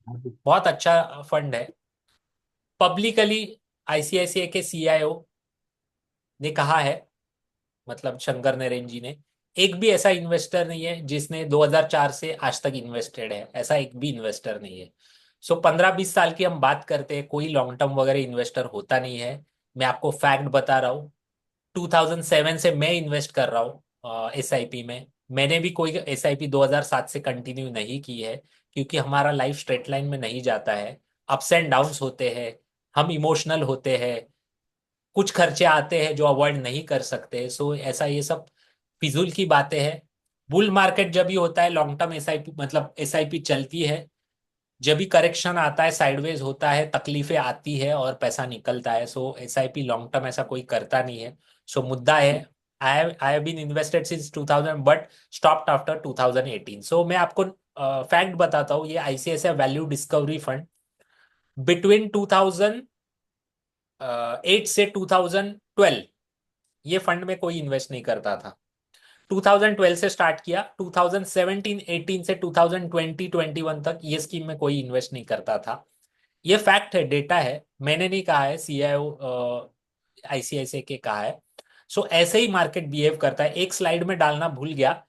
बहुत अच्छा फंड है। पब्लिकली आईसीआईसीआई के सीईओ ने कहा है, मतलब शंकर नरेन जी ने, एक भी ऐसा इन्वेस्टर नहीं है जिसने 2004 से आज तक इन्वेस्टेड है, ऐसा एक भी इन्वेस्टर नहीं है। सो 15-20 साल की हम बात करते हैं, कोई लॉन्ग टर्म वगैरह इन्वेस्टर होता नहीं है। मैं आपको फैक्ट बता रहा हूँ, 2007 से मैं इन्वेस्ट कर रहा हूँ एसआईपी में। मैंने भी कोई एसआईपी 2007 से कंटिन्यू नहीं की है, क्योंकि हमारा लाइफ स्ट्रेट लाइन में नहीं जाता है, अप्स एंड डाउन्स होते हैं, हम इमोशनल होते हैं, कुछ खर्चे आते हैं जो अवॉइड नहीं कर सकते। सो ऐसा ये सब फिजूल की बातें हैं। बुल मार्केट जब भी होता है, लॉन्ग टर्म एसआईपी मतलब एसआईपी चलती है। जब भी करेक्शन आता है, साइडवेज होता है, तकलीफें आती है और पैसा निकलता है। सो एसआईपी लॉन्ग टर्म ऐसा कोई करता नहीं है। सो मुद्दा है, I have been invested since 2000 but stopped after 2018। So मैं आपको फैक्ट बताता हूँ, ये ICICI value discovery fund between 2008 से 2012, ये फंड में कोई इन्वेस्ट नहीं करता था। 2012 से स्टार्ट किया, 2017-18 से 2020-21 तक ये स्कीम में कोई इन्वेस्ट नहीं करता था। ये फैक्ट है, डेटा है, मैंने नहीं कहा है, सीआईओ आईसीआईसीआई के कहा है। सो ऐसे ही मार्केट बिहेव करता है। एक स्लाइड में डालना भूल गया,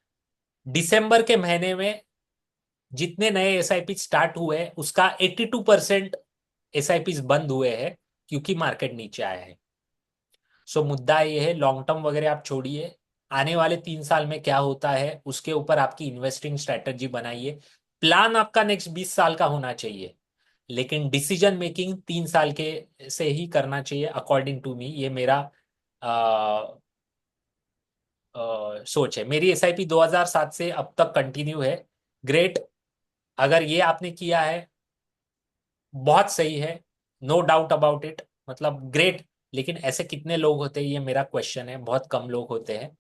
दिसंबर के महीने में जितने नए एसआईपी स्टार्ट हुए उसका 82% एसआईपी बंद हुए हैं, क्योंकि मार्केट नीचे आया है। सो मुद्दा ये है, लॉन्ग टर्म वगैरह आप छोड़िए, आने वाले 3 साल में क्या होता है उसके ऊपर आपकी इन्वेस्टिंग स्ट्रेटजी बनाइए। प्लान आपका नेक्स्ट 20 साल का होना चाहिए, लेकिन डिसीजन मेकिंग 3 साल के से ही करना चाहिए अकॉर्डिंग टू मी। ये मेरा सोच है। मेरी एसआईपी 2007 से अब तक कंटिन्यू है। ग्रेट। अगर ये आपने किया है, बहुत सही है, नो डाउट अबाउट इट, मतलब ग्रेट। लेकिन ऐसे कितने लोग होते हैं, ये मेरा क्वेश्चन है, बहुत कम लोग होते हैं।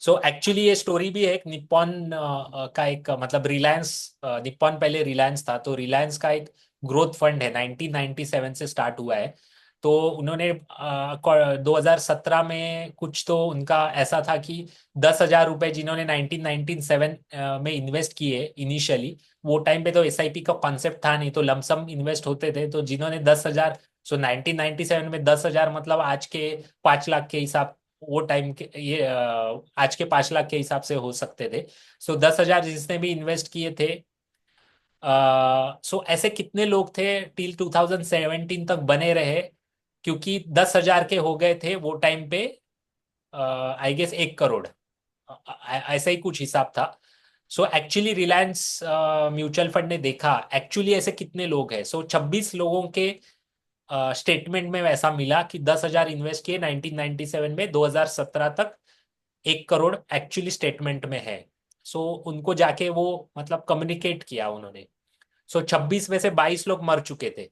सो एक्चुअली ये स्टोरी भी है, एक निप्पॉन का एक मतलब रिलायंस, निप्पॉन पहले रिलायंस था, तो रिलायंस का एक ग्रोथ फंड है, 1997 से स्टार्ट हुआ है। तो उन्होंने 2017 में कुछ तो उनका ऐसा था कि 10,000 रुपए जिन्होंने 1997 में इन्वेस्ट किए इनिशियली, वो टाइम पे तो एसआईपी का कॉन्सेप्ट था नहीं, तो लमसम इन्वेस्ट होते थे, तो जिन्होंने 10,000, सो 1997 में 10,000 मतलब आज के 5 लाख के हिसाब, वो टाइम के ये आज के 5 लाख के हिसाब से हो सकते थे। सो 10,000 जिसने भी इन्वेस्ट किए थे, सो ऐसे कितने लोग थे टिल 2017 तक बने रहे, क्योंकि 10,000 के हो गए थे वो टाइम पे, आई गेस 1 करोड़। ऐसा ही कुछ हिसाब था। So actually Reliance mutual fund ने देखा एक्चुअली ऐसे कितने लोग हैं। सो 26 लोगों के स्टेटमेंट में वैसा मिला कि 10,000 इन्वेस्ट किए 1997 में, 2017 तक 1 करोड़ एक्चुअली स्टेटमेंट में है। सो उनको जाके वो मतलब कम्युनिकेट किया उन्होंने। सो 26 में से 22 लोग मर चुके थे,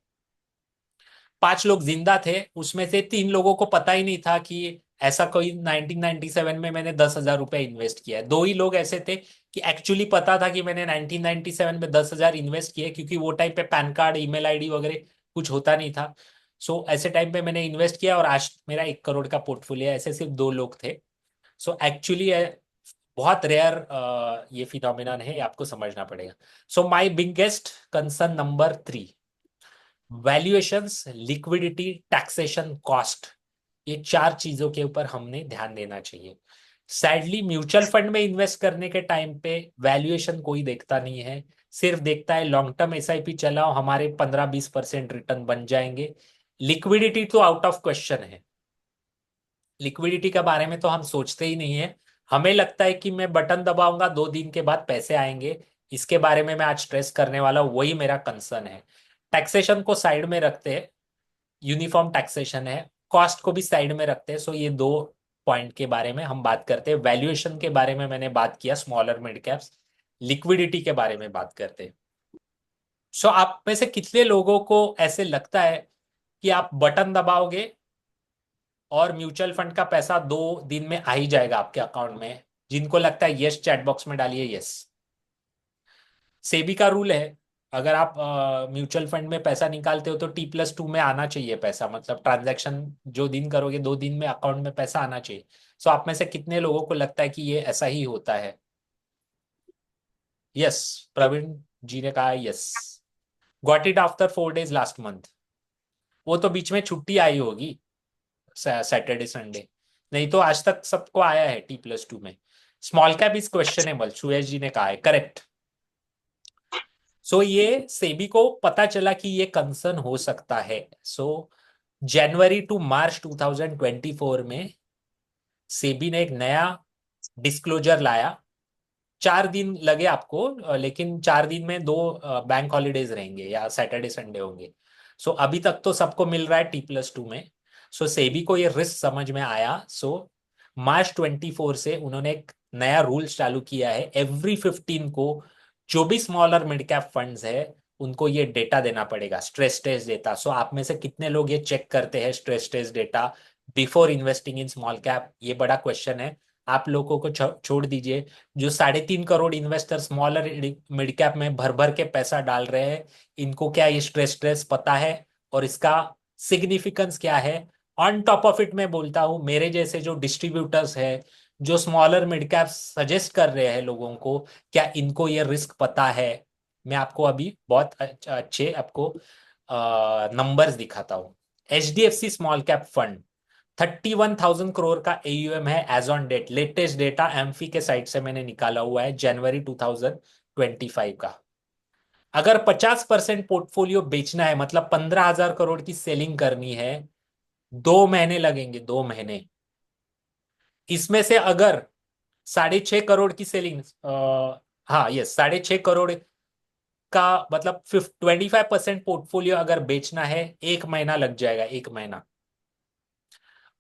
5 लोग जिंदा थे। उसमें से 3 लोगों को पता ही नहीं था कि ऐसा कोई 1997 में मैंने 10,000 रुपए इन्वेस्ट किया है। 2 ही लोग ऐसे थे कि एक्चुअली पता था कि मैंने 1997 में 10,000 इन्वेस्ट किए, क्योंकि वो टाइम पे पैन कार्ड, ईमेल आईडी वगैरह कुछ होता नहीं था। सो ऐसे टाइम पे मैंने इन्वेस्ट किया और आज मेरा 1 करोड़ का पोर्टफोलियो है। ऐसे सिर्फ 2 लोग थे। सो एक्चुअली बहुत रेयर ये फिनोमिनन है, ये आपको समझना पड़ेगा। So my biggest concern number 3, valuations, liquidity, taxation, cost. ये 4 चीजों के ऊपर हमने ध्यान देना चाहिए। सैडली म्यूचुअल फंड में इन्वेस्ट करने के टाइम पे वैल्यूएशन कोई देखता नहीं है, सिर्फ देखता है लॉन्ग टर्म एसआईपी चलाओ, हमारे 15-20% रिटर्न बन जाएंगे। लिक्विडिटी तो आउट ऑफ क्वेश्चन है। लिक्विडिटी के बारे में तो हम सोचते ही नहीं है। हमें लगता है कि मैं बटन दबाऊंगा 2 दिन के बाद पैसे आएंगे। इसके बारे में मैं आज स्ट्रेस करने वाला हूं, वही मेरा कंसर्न है। टैक्सेशन को साइड में रखते हैं, यूनिफॉर्म टैक्सेशन है। कॉस्ट को भी साइड में रखते हैं। सो ये 2 पॉइंट के बारे में हम बात करते हैं। वैल्यूएशन के बारे में मैंने बात किया, स्मॉलर मिड कैप्स। लिक्विडिटी के बारे में बात करते हैं। सो आप में से कितने लोगों को ऐसे लगता है कि आप बटन दबाओगे और म्यूचुअल फंड का पैसा 2 दिन में आ ही जाएगा आपके अकाउंट में? जिनको लगता है यस, चैट बॉक्स में डालिए यस। सेबी का रूल है, अगर आप म्यूचुअल फंड में पैसा निकालते हो तो T+2 में आना चाहिए पैसा, मतलब ट्रांजैक्शन जो दिन करोगे 2 दिन में अकाउंट में पैसा आना चाहिए। सो आप में से कितने लोगों को लगता है कि ये ऐसा ही होता है? यस, प्रवीण जी ने कहा yes. Got it after 4 days last month. वो तो बीच में छुट्टी आई होगी, सैटरडे संडे, नहीं तो आज तक सबको आया है T+2 में। स्मॉल कैप इज क्वेश्चनेबल, सुयश जी ने कहा है, करेक्ट। सो ये सेबी को पता चला कि ये कंसर्न हो सकता है। सो जनवरी टू मार्च 2024 में सेबी ने एक नया डिस्क्लोजर लाया। 4 दिन लगे आपको, लेकिन 4 दिन में 2 बैंक हॉलीडेज रहेंगे या सैटरडे संडे होंगे। सो अभी तक तो सबको मिल रहा है T+2 में। सो सेबी को ये रिस्क समझ में आया। सो मार्च 24 से उन्होंने एक नया रूल्स चालू किया है। एवरी 15 को जो भी स्मॉलर मिड कैप फंड्स है उनको ये डेटा देना पड़ेगा, स्ट्रेस टेस्ट डेटा। सो आप में से कितने लोग ये चेक करते हैं stress test data before investing in small cap? ये बड़ा क्वेश्चन है। आप लोगों को छोड़ दीजिए। जो 3.5 crore investor smaller mid cap में भर भर के पैसा डाल रहे हैं, इनको क्या ये स्ट्रेस पता है और इसका सिग्निफिकेंस क्या है? ऑन टॉप ऑफ इट मैं बोलता हूं, मेरे जैसे जो डिस्ट्रीब्यूटर्स है, जो स्मॉलर मिड कैप सजेस्ट कर रहे हैं लोगों को, क्या इनको ये रिस्क पता है? मैं आपको अभी बहुत अच्छे आपको नंबर्स दिखाता हूँ। HDFC small cap fund 31,000 crore का AUM है as on date. Latest data AMFI के साइट से मैंने निकाला हुआ है, जनवरी 2025 का। अगर 50% पोर्टफोलियो बेचना है, मतलब 15,000 करोड़ की सेलिंग करनी है, 2 महीने लगेंगे, 2 महीने। इसमें से अगर 6.5 करोड़ की सेलिंग, हाँ यस, 6.5 करोड़ का मतलब 25% पोर्टफोलियो अगर बेचना है, 1 महीना लग जाएगा, 1 महीना।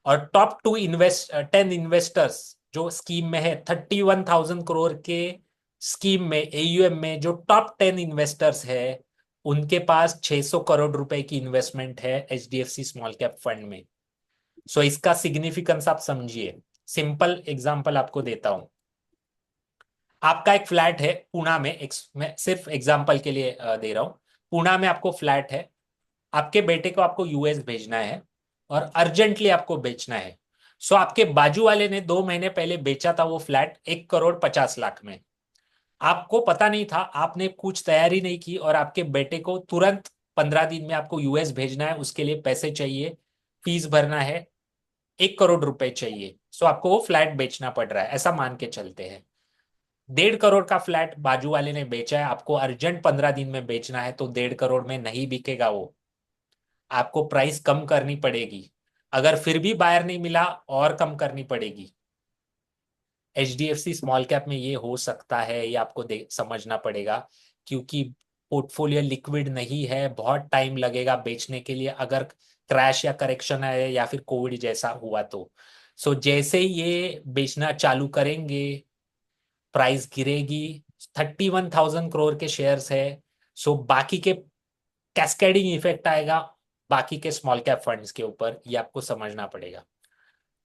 और टॉप 10 इन्वेस्टर्स जो स्कीम में है, 31,000 करोड़ के स्कीम में, AUM में जो टॉप 10 इन्वेस्टर्स है, उनके पास 600 करोड़ रुपए की इन्वेस्टमेंट है HDFC स्मॉल कैप फंड में। सो इसका सिग्निफिकेंस आप समझिए। सिंपल एग्जांपल आपको देता हूं। आपका एक फ्लैट है पुणे में, मैं सिर्फ एग्जांपल के लिए दे रहा हूं। पुणे में आपको फ्लैट है, आपके बेटे को आपको US भेजना है और अर्जेंटली आपको बेचना है। सो आपके बाजू वाले ने 2 महीने पहले बेचा था वो फ्लैट 1,50,00,000 में। आपको पता नहीं था, आपने कुछ तैयारी नहीं की और आपके बेटे को तुरंत 15 दिन में आपको US भेजना है, उसके लिए पैसे चाहिए, फीस भरना है, 1 करोड़ रुपए चाहिए। सो आपको वो फ्लैट बेचना पड़ रहा है, ऐसा मान के चलते हैं। 1.5 करोड़ का फ्लैट बाजू वाले ने बेचा है, आपको अर्जेंट 15 दिन में बेचना है, तो 1.5 करोड़ में नहीं बिकेगा वो, आपको प्राइस कम करनी पड़ेगी। अगर फिर भी बायर नहीं मिला, और कम करनी पड़ेगी। HDFC स्मॉल कैप में ये हो सकता है, ये आपको समझना पड़ेगा, क्योंकि पोर्टफोलियो लिक्विड नहीं है, बहुत टाइम लगेगा बेचने के लिए अगर क्रैश या करेक्शन है या फिर कोविड जैसा हुआ तो। सो जैसे ही ये बेचना चालू करेंगे, प्राइस गिरेगी। 31,000 करोड़ के शेयर्स है। सो बाकी के कैस्केडिंग इफेक्ट आएगा बाकी के स्मॉल कैप फंड्स के ऊपर, ये आपको समझना पड़ेगा।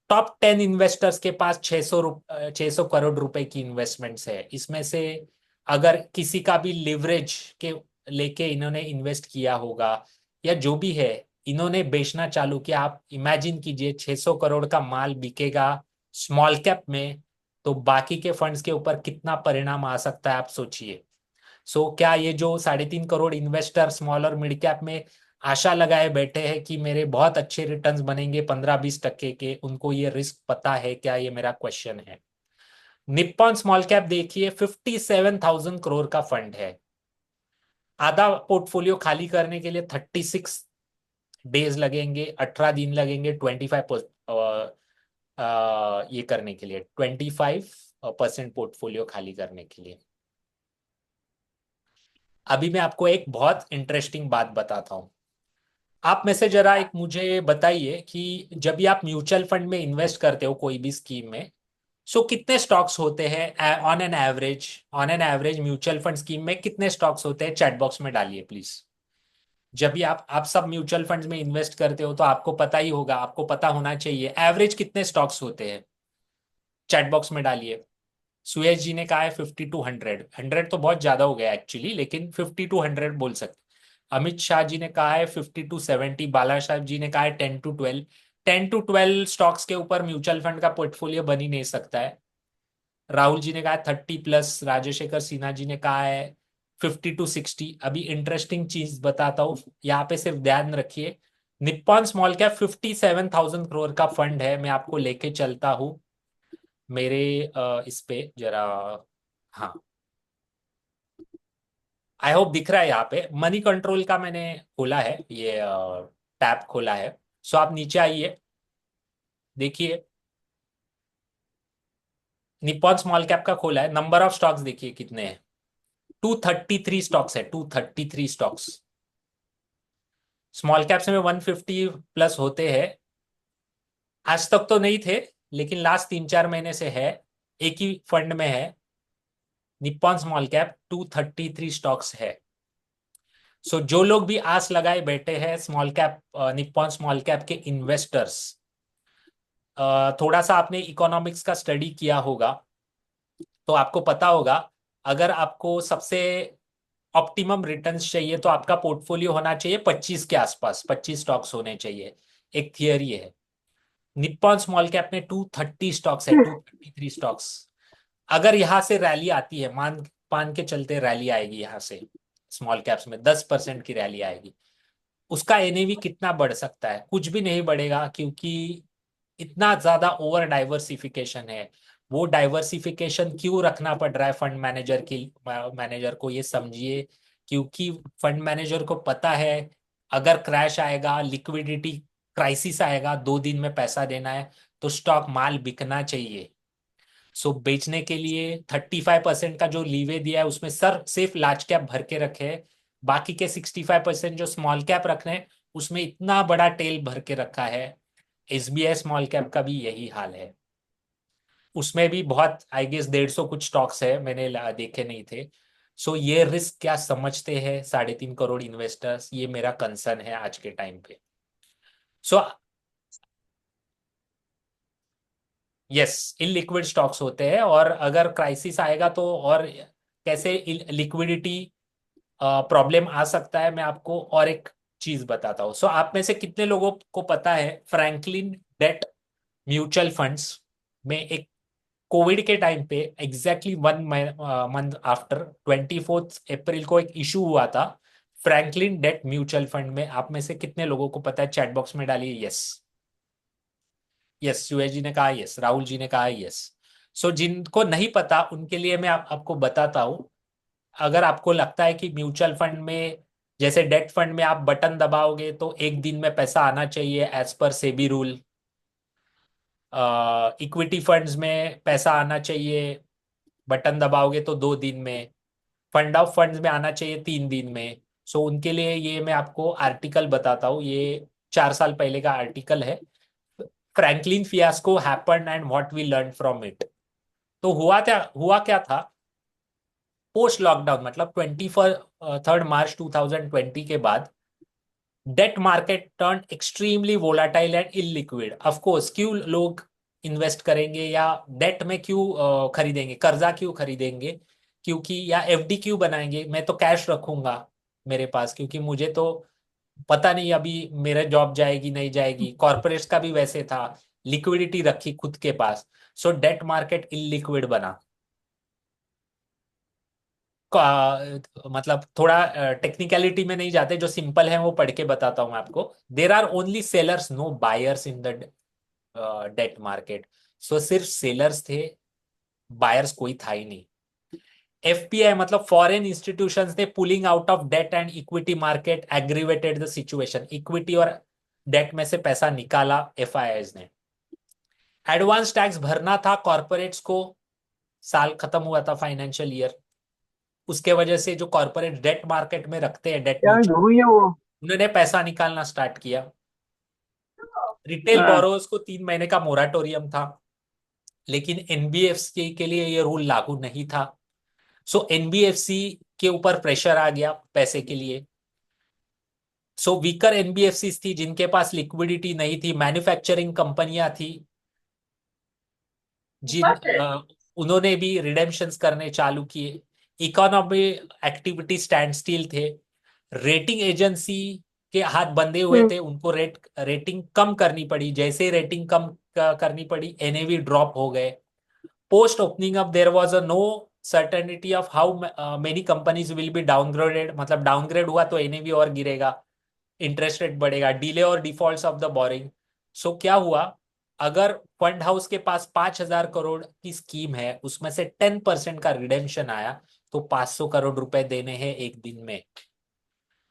टॉप 10 इन्वेस्टर्स के पास 600 करोड़ रुपए की इन्वेस्टमेंट्स है। इसमें से अगर किसी का भी लिवरेज के लेके इन्होंने इन्वेस्ट किया होगा या जो भी है, इन्होंने बेचना चालू किया, आप इमेजिन कीजिए 600 करोड़ का माल बिकेगा स्मॉल कैप में, तो बाकी के फंड्स के ऊपर कितना परिणाम आ सकता है आप सोचिए। सो क्या ये जो 3.5 करोड़ इन्वेस्टर स्मॉल और मिड कैप में आशा लगाए बैठे हैं कि मेरे बहुत अच्छे रिटर्न्स बनेंगे 15-20% के, उनको ये रिस्क पता है क्या, ये मेरा क्वेश्चन है। निप्पॉन स्मॉल कैप देखिए, 57,000 करोड़ का फंड है। आधा पोर्टफोलियो खाली करने के लिए 36 डेज लगेंगे, 18 दिन लगेंगे, 25 ये करने के लिए, 25% पोर्टफोलियो खाली करने के लिए। अभी मैं आपको एक बहुत इंटरेस्टिंग बात बताता हूँ। आप में से जरा एक मुझे बताइए कि जब भी आप म्यूचुअल फंड में इन्वेस्ट करते हो कोई भी स्कीम में, सो कितने स्टॉक्स होते हैं on an average? On an average mutual fund scheme में कितने स्टॉक्स होते हैं? चैट बॉक्स में डालिए प्लीज। जब भी आप सब म्यूचुअल फंड्स में इन्वेस्ट करते हो तो आपको पता ही होगा, आपको पता होना चाहिए एवरेज कितने स्टॉक्स होते हैं। चैट बॉक्स में डालिए। सुयश जी ने कहा है 50 to 100। 100 तो बहुत ज्यादा हो गया एक्चुअली, लेकिन 50 to 100 बोल सकते। अमित शाह जी ने कहा है 50 to 70। बाला साहब जी ने कहा है 10 to 12। 10 to 12 स्टॉक्स के ऊपर म्यूचुअल फंड का पोर्टफोलियो बन ही नहीं सकता है। राहुल जी ने कहा है 30+। राजेशेखर सिन्हा जी ने कहा है 50 to 60। अभी इंटरेस्टिंग चीज बताता हूँ, यहाँ पे सिर्फ ध्यान रखिए। निप्पॉन स्मॉल कैप 57,000 करोड़ का फंड है। मैं आपको लेके चलता हूँ मेरे इस पे जरा। हाँ, आई होप दिख रहा है यहाँ पे। मनी कंट्रोल का मैंने खोला है, ये टैब खोला है। सो आप नीचे आइए, देखिए निप्पॉन स्मॉल कैप का खोला है। नंबर ऑफ स्टॉक्स देखिए कितने हैं। 233 स्टॉक्स है, 233 स्टॉक्स। स्मॉल कैप्स में 150+ होते हैं। आज तक तो नहीं थे, लेकिन लास्ट 3-4 महीने से है। एक ही फंड में है निप्पॉन स्मॉल कैप, 233 स्टॉक्स है। सो जो लोग भी आस लगाए बैठे हैं small cap, Nippon small cap के इन्वेस्टर्स, थोड़ा सा आपने इकोनॉमिक्स का स्टडी किया होगा तो आपको पता होगा, अगर आपको सबसे ऑप्टिमम रिटर्न्स चाहिए तो आपका पोर्टफोलियो होना चाहिए 25 के आसपास, 25 स्टॉक्स होने चाहिए। एक थियरी है। निप्पॉन स्मॉल कैप में 230 स्टॉक्स है, 233 स्टॉक्स। अगर यहां से रैली आती है, मान मान के चलते रैली आएगी यहां से, स्मॉल कैप्स में 10% की रैली आएगी, उसका एनएवी कितना बढ़ सकता है? कुछ भी नहीं बढ़ेगा, क्योंकि इतना ज्यादा ओवर डाइवर्सिफिकेशन है। वो डाइवर्सिफिकेशन क्यों रखना पड़ रहा है फंड मैनेजर की, मैनेजर को, ये समझिए। क्योंकि फंड मैनेजर को पता है अगर क्रैश आएगा, लिक्विडिटी क्राइसिस आएगा, 2 दिन में पैसा देना है, तो स्टॉक माल बिकना चाहिए। सो बेचने के लिए 35% का जो लीवे दिया है उसमें सर सिर्फ लार्ज कैप भर के रखे हैं। बाकी के 65% जो स्मॉल कैप रख रहे हैं उसमें इतना बड़ा टेल भर के रखा है। SBI स्मॉल कैप का भी यही हाल है। उसमें भी बहुत, आई गेस 150 कुछ स्टॉक्स है, मैंने देखे नहीं थे। सो ये रिस्क क्या समझते हैं 3.5 करोड़ इन्वेस्टर्स, ये मेरा कंसर्न है आज के टाइम पे। सो यस, इलिक्विड स्टॉक्स होते हैं, और अगर क्राइसिस आएगा तो और कैसे लिक्विडिटी प्रॉब्लम आ सकता है, मैं आपको और एक चीज बताता हूँ। सो आप में से कितने लोगों को पता है फ्रैंकलिन डेट म्यूचुअल फंड्स में एक कोविड के टाइम पे एग्जैक्टली 1 मंथ आफ्टर 24 अप्रैल को एक इशू हुआ था फ्रैंकलिन डेट म्यूचुअल फंड में? आप में से कितने लोगों को पता है? चैट बॉक्स में डालिए यस। यस, सुयश जी ने कहा यस, राहुल जी ने कहा यस। सो जिनको नहीं पता उनके लिए मैं आपको बताता हूँ। अगर आपको लगता है कि म्यूचुअल फंड में, जैसे डेट फंड में आप बटन दबाओगे तो एक दिन में पैसा आना चाहिए as per SEBI rule, equity funds में पैसा आना चाहिए, बटन दबाओगे तो 2 दिन में। फंड ऑफ फंड्स में आना चाहिए 3 दिन में। सो उनके लिए ये मैं आपको आर्टिकल बताता हूँ, ये 4 साल पहले का आर्टिकल है। Franklin fiasco happened and what we learn from it. तो हुआ क्या था, पोस्ट लॉकडाउन मतलब 23 मार्च 2020 के बाद debt market turn extremely volatile and illiquid. Of course, क्यों लोग इन्वेस्ट करेंगे या डेट में क्यों खरीदेंगे, कर्जा क्यों खरीदेंगे, क्योंकि या एफडी क्यों बनाएंगे, मैं तो कैश रखूंगा मेरे पास, क्योंकि मुझे तो पता नहीं अभी मेरे जॉब जाएगी नहीं जाएगी। कॉर्पोरेट्स का भी वैसे था, लिक्विडिटी रखी खुद के पास। सो डेट मार्केट इलिक्विड बना। मतलब थोड़ा टेक्निकलिटी में नहीं जाते, जो सिंपल है वो पढ़ के बताता हूं मैं आपको। There are only sellers, no buyers in the debt market. So सिर्फ सेलर्स थे, बायर्स कोई था ही नहीं। एफपीआई मतलब फॉरेन इंस्टीट्यूशंस ने pulling out of debt and equity market aggravated the situation. Equity और डेट में से पैसा निकाला एफआईआईज ने। एडवांस टैक्स भरना था कॉर्पोरेट्स को, साल खत्म हुआ था फाइनेंशियल ईयर। उसके वजह से जो कॉर्पोरेट डेट मार्केट में रखते हैं डेट क्या म्यूचुअल, हुई है वो? उन्होंने पैसा निकालना स्टार्ट किया। रिटेल हाँ। बोरोवर्स को 3 महीने का मोराटोरियम था, लेकिन एनबीएफसी के लिए ये रूल लागू नहीं था। सो एनबीएफसी के ऊपर प्रेशर आ गया पैसे के लिए। सो वीकर एनबीएफसी थी जिनके पास लिक्विडिटी नहीं थी, मैन्युफैक्चरिंग कंपनियां थी उन्होंने भी रिडेम्पशंस करने चालू किए। इकोनॉमी एक्टिविटी स्टैंड स्टिल थे। रेटिंग एजेंसी के हाथ बंधे हुए हम्म। थे, उनको रेटिंग कम करनी पड़ी। जैसे रेटिंग कम करनी पड़ी, एनएवी ड्रॉप हो गए। Post opening up there was a no certainty of how many companies will be downgraded, मतलब डाउनग्रेड हुआ तो एनएवी और गिरेगा, इंटरेस्ट रेट बढ़ेगा, डिले और defaults of the borrowing. So क्या हुआ, अगर फंड हाउस के पास 5,000 करोड़ की स्कीम है, उसमें से 10% का रिडेम्पशन आया, तो 500 करोड़ रुपए देने हैं एक दिन में।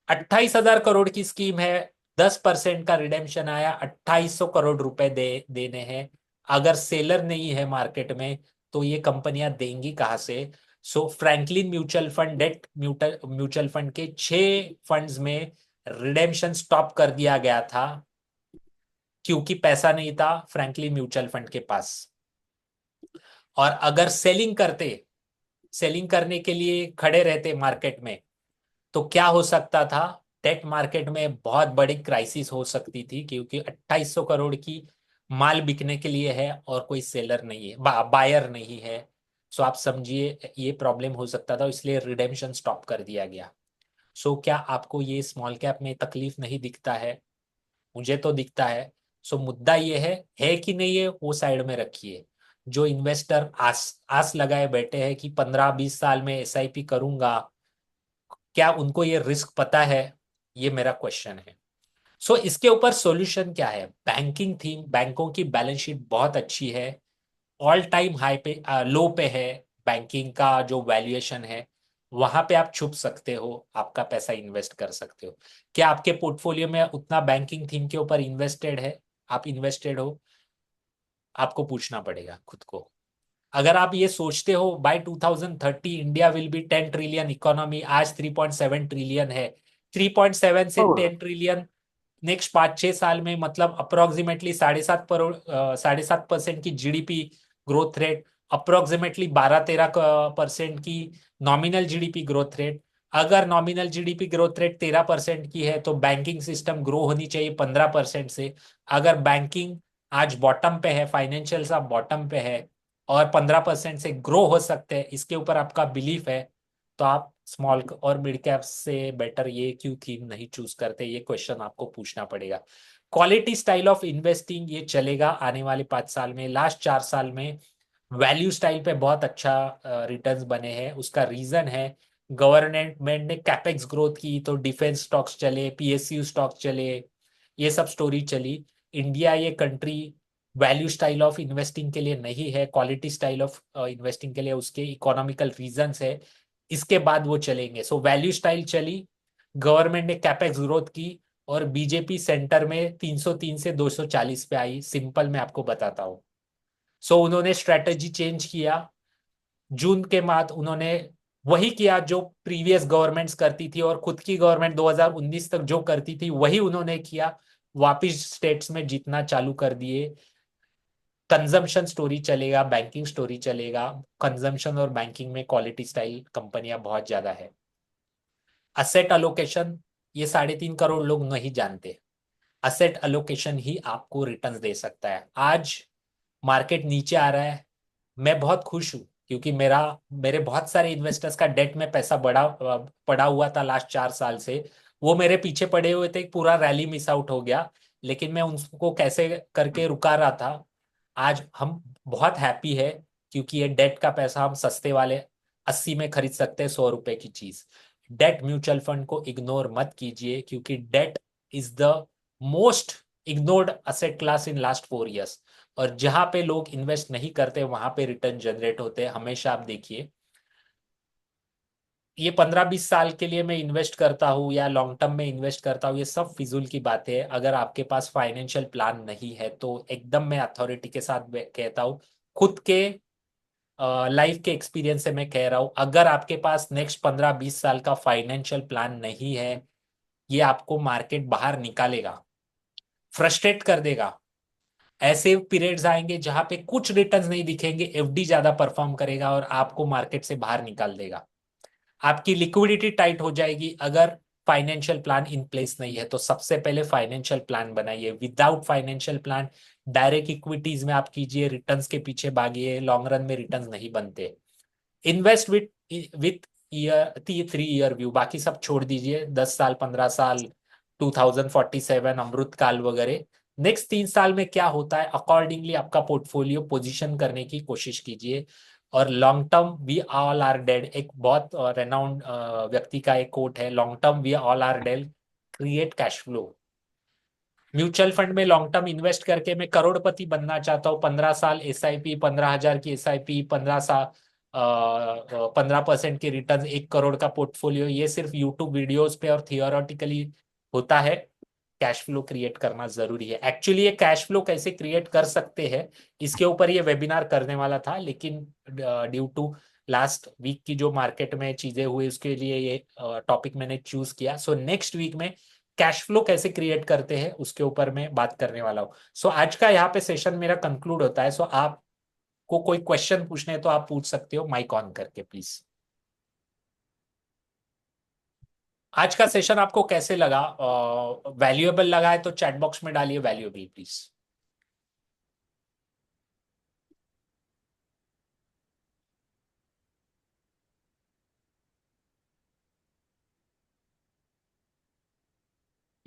28,000 करोड़ की स्कीम है, 10% का रिडेम्पशन आया, 2,800 करोड़ रुपए देने हैं। अगर सेलर नहीं है मार्केट में, तो ये कंपनियां देंगी कहां से। So Franklin mutual fund, debt mutual fund के 6 फंड्स में रिडेम्पशन स्टॉप कर दिया गया था, क्योंकि पैसा नहीं था फ्रैंकलिन म्यूचुअल फंड के पास। और अगर सेलिंग करने के लिए खड़े रहते मार्केट में, तो क्या हो सकता था, डेट मार्केट में बहुत बड़ी क्राइसिस हो सकती थी, क्योंकि 2,800 करोड़ की माल बिकने के लिए है और कोई सेलर नहीं है, बायर नहीं है। सो आप समझिए ये प्रॉब्लम हो सकता था, इसलिए रिडेम्पशन स्टॉप कर दिया गया। सो क्या आपको ये स्मॉल कैप में तकलीफ नहीं दिखता है? मुझे तो दिखता है। सो मुद्दा ये है कि नहीं है वो साइड में रखिए। जो इन्वेस्टर आस आस लगाए बैठे हैं कि 15-20 साल में एसआईपी करूंगा, क्या उनको ये रिस्क पता है? ये मेरा क्वेश्चन है। सो इसके ऊपर सॉल्यूशन क्या है? बैंकिंग थीम, बैंकों की बैलेंस शीट बहुत अच्छी है, ऑल टाइम हाई पे, लो पे है। बैंकिंग का जो वैल्यूएशन है, वहां पे आप छुप सकते हो, आपका पैसा इन्वेस्ट कर सकते हो। क्या आपके पोर्टफोलियो में उतना बैंकिंग थीम के ऊपर इन्वेस्टेड है? आप इन्वेस्टेड हो? आपको पूछना पड़ेगा खुद को। अगर आप ये सोचते हो by 2030 India will be 10 trillion economy, आज 3.7 ट्रिलियन है, 3.7 से और 10 ट्रिलियन नेक्स्ट 5-6 साल में, मतलब अप्रोक्सीमेटली 7.5% की जीडीपी ग्रोथ रेट, अप्रोक्सीमेटली 12-13% की नॉमिनल जीडीपी ग्रोथ रेट। अगर नॉमिनल जीडीपी ग्रोथ रेट 13% की है, तो बैंकिंग सिस्टम ग्रो होनी चाहिए 15% से। अगर बैंकिंग आज बॉटम पे है, फाइनेंशियल सा बॉटम पे है, और 15% से ग्रो हो सकते हैं, इसके ऊपर आपका बिलीफ है, तो आप स्मॉल और मिड कैप से बेटर ये क्यों थीम नहीं चूज करते, ये क्वेश्चन आपको पूछना पड़ेगा। क्वालिटी स्टाइल ऑफ इन्वेस्टिंग ये चलेगा आने वाले 5 साल में। लास्ट 4 साल में वैल्यू स्टाइल पे बहुत अच्छा रिटर्न्स बने हैं। उसका रीजन है, गवर्नमेंट ने कैपेक्स ग्रोथ की, तो डिफेंस स्टॉक्स चले, पीएसयू स्टॉक्स चले, ये सब स्टोरी चली। इंडिया ये country value style of investing के लिए नहीं है, क्वालिटी स्टाइल ऑफ इन्वेस्टिंग के लिए, उसके इकोनॉमिकल रीजंस है, इसके बाद वो चलेंगे। सो वैल्यू स्टाइल चली, गवर्नमेंट ने कैपेक्स ग्रोथ की, और बीजेपी सेंटर में 303 से 240 पे आई। सिंपल मैं आपको बताता हूँ। सो उन्होंने स्ट्रेटजी चेंज किया। जून के बाद उन्होंने वही किया जो प्रीवियस गवर्नमेंट्स करती थी, और खुद की गवर्नमेंट 2019 तक जो करती थी वही उन्होंने किया। वापिस स्टेट्स में जीतना चालू कर दिए। कंजम्पशन स्टोरी चलेगा, बैंकिंग स्टोरी चलेगा। कंजम्पशन और बैंकिंग में क्वालिटी स्टाइल कंपनियां बहुत ज्यादा है। असेट अलोकेशन, ये 3.5 करोड़ लोग नहीं जानते। असेट अलोकेशन ही आपको रिटर्न्स दे सकता है। आज मार्केट नीचे आ रहा है, मैं बहुत खुश हूँ, क्योंकि मेरे बहुत सारे इन्वेस्टर्स का डेट में पैसा पड़ा हुआ था लास्ट 4 साल से। वो मेरे पीछे पड़े हुए थे, पूरा रैली मिस आउट हो गया, लेकिन मैं उनको कैसे करके रुका रहा था। आज हम बहुत हैप्पी है, क्योंकि ये डेट का पैसा हम सस्ते वाले 80 में खरीद सकते हैं 100 रुपए की चीज। डेट म्यूचुअल फंड को इग्नोर मत कीजिए, क्योंकि debt is the most ignored asset class in last 4 years. और जहां पे लोग इन्वेस्ट नहीं करते वहां पे रिटर्न जनरेट होते हैं हमेशा। आप देखिए, ये 15-20 साल के लिए मैं इन्वेस्ट करता हूँ या लॉन्ग टर्म में इन्वेस्ट करता हूँ, ये सब फिजूल की बातें है। अगर आपके पास फाइनेंशियल प्लान नहीं है तो एकदम मैं अथॉरिटी के साथ कहता हूँ, खुद के लाइफ के एक्सपीरियंस से मैं कह रहा हूँ, अगर आपके पास नेक्स्ट 15-20 साल का फाइनेंशियल प्लान नहीं है, ये आपको मार्केट बाहर निकालेगा, फ्रस्ट्रेट कर देगा। ऐसे पीरियड्स आएंगे जहां पे कुछ रिटर्न्स नहीं दिखेंगे, एफडी ज्यादा परफॉर्म करेगा और आपको मार्केट से बाहर निकाल देगा। आपकी लिक्विडिटी टाइट हो जाएगी। अगर फाइनेंशियल प्लान इन प्लेस नहीं है तो सबसे पहले फाइनेंशियल प्लान बनाइए। Without financial plan direct equities में आप कीजिए, रिटर्न्स के पीछे भागिए, लॉन्ग रन में रिटर्न्स नहीं बनते। Invest with year 3 year view, बाकी सब छोड़ दीजिए। 10 साल, 15 साल, 2047 अमृत काल वगैरह। नेक्स्ट 3 साल में क्या होता है, अकॉर्डिंगली आपका पोर्टफोलियो पोजीशन करने की कोशिश कीजिए। और long term we all are dead, एक बहुत रेनाउंड व्यक्ति का एक कोट है, long term we all are dead, create cash flow. Mutual fund में लॉन्ग टर्म इन्वेस्ट करके मैं करोड़पति बनना चाहता हूँ। 15 साल एसआईपी, 15,000 की एसआईपी, 15 साल 15% के रिटर्न, 1 करोड़ का पोर्टफोलियो, ये सिर्फ यूट्यूब वीडियोस पे और थियोरटिकली होता है। कैश फ्लो क्रिएट करना जरूरी है। एक्चुअली ये कैश फ्लो कैसे क्रिएट कर सकते हैं, इसके ऊपर ये वेबिनार करने वाला था, लेकिन ड्यू टू लास्ट वीक की जो मार्केट में चीजें हुई उसके लिए ये टॉपिक मैंने चूज किया। सो नेक्स्ट वीक में कैश फ्लो कैसे क्रिएट करते हैं उसके ऊपर मैं बात करने वाला हूँ। सो आज का यहाँ पे सेशन मेरा कंक्लूड होता है। सो आपको कोई क्वेश्चन पूछने हैं तो आप पूछ सकते हो, माइक ऑन करके प्लीज। आज का सेशन आपको कैसे लगा? वैल्यूएबल लगा है तो चैट बॉक्स में डालिए वैल्यूएबल प्लीज।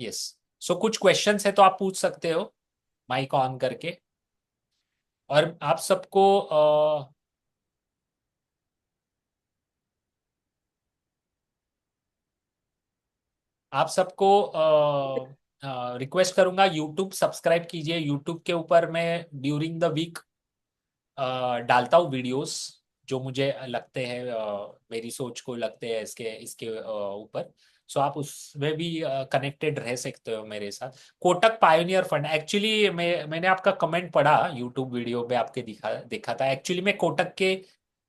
यस। सो कुछ क्वेश्चंस है तो आप पूछ सकते हो, माइक ऑन करके। और आप सबको रिक्वेस्ट करूंगा, यूट्यूब सब्सक्राइब कीजिए। यूट्यूब के ऊपर मैं ड्यूरिंग द वीक डालता हूँ वीडियोस जो मुझे लगते हैं, मेरी सोच को लगते हैं इसके इसके ऊपर। सो आप उसमें भी कनेक्टेड रह सकते हो मेरे साथ। कोटक पायोनियर फंड, एक्चुअली मैंने आपका कमेंट पढ़ा यूट्यूब वीडियो में, आपके देखा था। एक्चुअली मैं कोटक के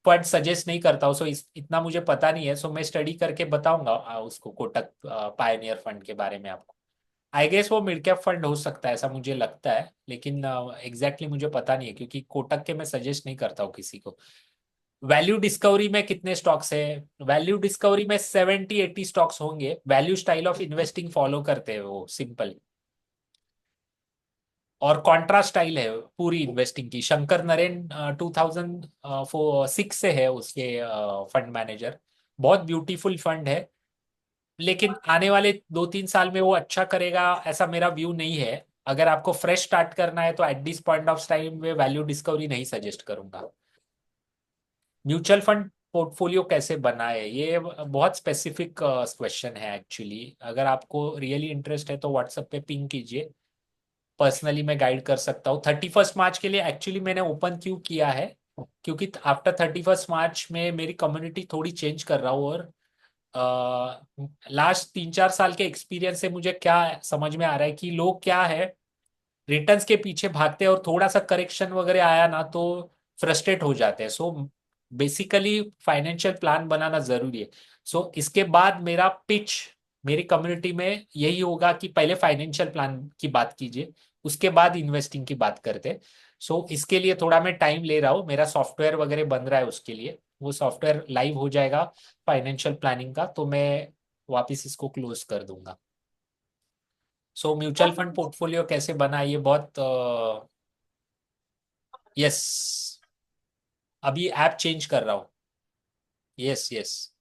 फंड सजेस्ट नहीं करता हूँ, सो इतना मुझे पता नहीं है। सो मैं स्टडी करके बताऊंगा उसको, कोटक पायोनियर फंड के बारे में आपको। आई गेस वो मिड कैप फंड हो सकता है, ऐसा मुझे लगता है, लेकिन एग्जैक्टली मुझे पता नहीं है, क्योंकि कोटक के मैं सजेस्ट नहीं करता हूँ किसी को। वैल्यू डिस्कवरी में कितने स्टॉक्स है? वैल्यू डिस्कवरी में 70-80 स्टॉक्स होंगे। Value style of investing follow करते हैं वो, सिंपल। और कॉन्ट्रा स्टाइल है पूरी इन्वेस्टिंग की। शंकर नरेन 2006 से है उसके फंड मैनेजर। बहुत ब्यूटीफुल फंड है, लेकिन आने वाले 2-3 साल में वो अच्छा करेगा ऐसा मेरा व्यू नहीं है। अगर आपको फ्रेश स्टार्ट करना है तो at this point of time में वैल्यू डिस्कवरी नहीं सजेस्ट करूंगा। म्यूचुअल फंड पोर्टफोलियो कैसे बनाए, ये बहुत स्पेसिफिक क्वेश्चन है एक्चुअली। अगर आपको रियली इंटरेस्ट है तो व्हाट्सएप पे पिंग कीजिए, पर्सनली मैं गाइड कर सकता हूँ। 31 मार्च के लिए एक्चुअली मैंने ओपन क्यों किया है, क्योंकि आफ्टर 31 मार्च में मेरी कम्युनिटी थोड़ी चेंज कर रहा हूँ। और लास्ट 3-4 साल के एक्सपीरियंस से मुझे क्या समझ में आ रहा है कि लोग क्या है, रिटर्न्स के पीछे भागते हैं और थोड़ा सा करेक्शन वगैरह आया ना तो फ्रस्ट्रेट हो जाते हैं। सो बेसिकली फाइनेंशियल प्लान बनाना जरूरी है। सो इसके बाद मेरा पिच मेरी कम्युनिटी में यही होगा कि पहले फाइनेंशियल प्लान की बात कीजिए, उसके बाद इन्वेस्टिंग की बात करते हैं। सो इसके लिए थोड़ा मैं टाइम ले रहा हूँ, मेरा सॉफ्टवेयर वगैरह बन रहा है उसके लिए, वो सॉफ्टवेयर लाइव हो जाएगा फाइनेंशियल प्लानिंग का, तो मैं वापस इसको क्लोज कर दूंगा। सो म्यूचुअल फंड पोर्टफोलियो कैसे बना, ये बहुत यस, अभी ऐप चेंज कर रहा हूँ। यस यस,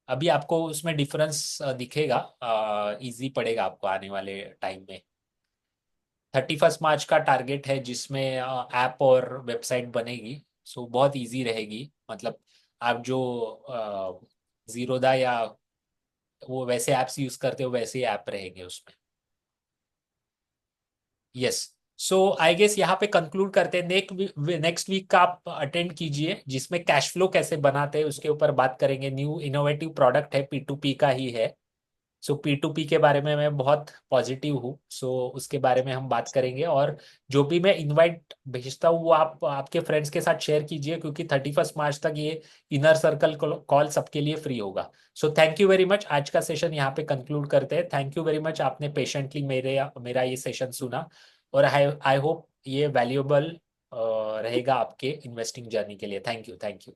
अभी आपको उसमें डिफरेंस दिखेगा, इजी पड़ेगा आपको आने वाले टाइम में। 31 मार्च का टारगेट है जिसमें ऐप और वेबसाइट बनेगी। सो बहुत इजी रहेगी, मतलब आप जो जीरोदा या वो वैसे ऐप्स यूज करते हो वैसे ही ऐप रहेंगे उसमें। यस। सो आई गेस यहाँ पे कंक्लूड करते हैं, नेक्स्ट वीक का आप अटेंड कीजिए जिसमें कैश फ्लो कैसे बनाते हैं उसके ऊपर बात करेंगे। न्यू इनोवेटिव प्रोडक्ट है, P2P का ही है। सो P2P के बारे में मैं बहुत पॉजिटिव हूँ। सो उसके बारे में हम बात करेंगे, और जो भी मैं इनवाइट भेजता हूँ वो आप आपके फ्रेंड्स के साथ शेयर कीजिए, क्योंकि 31 मार्च तक ये इनर सर्कल कॉल सबके लिए फ्री होगा। So thank you very much, आज का सेशन यहाँ पे कंक्लूड करते हैं। थैंक यू वेरी मच, आपने पेशेंटली मेरा ये सेशन सुना, और आई आई होप ये वैल्यूएबल रहेगा आपके इन्वेस्टिंग जर्नी के लिए। Thank you, thank you.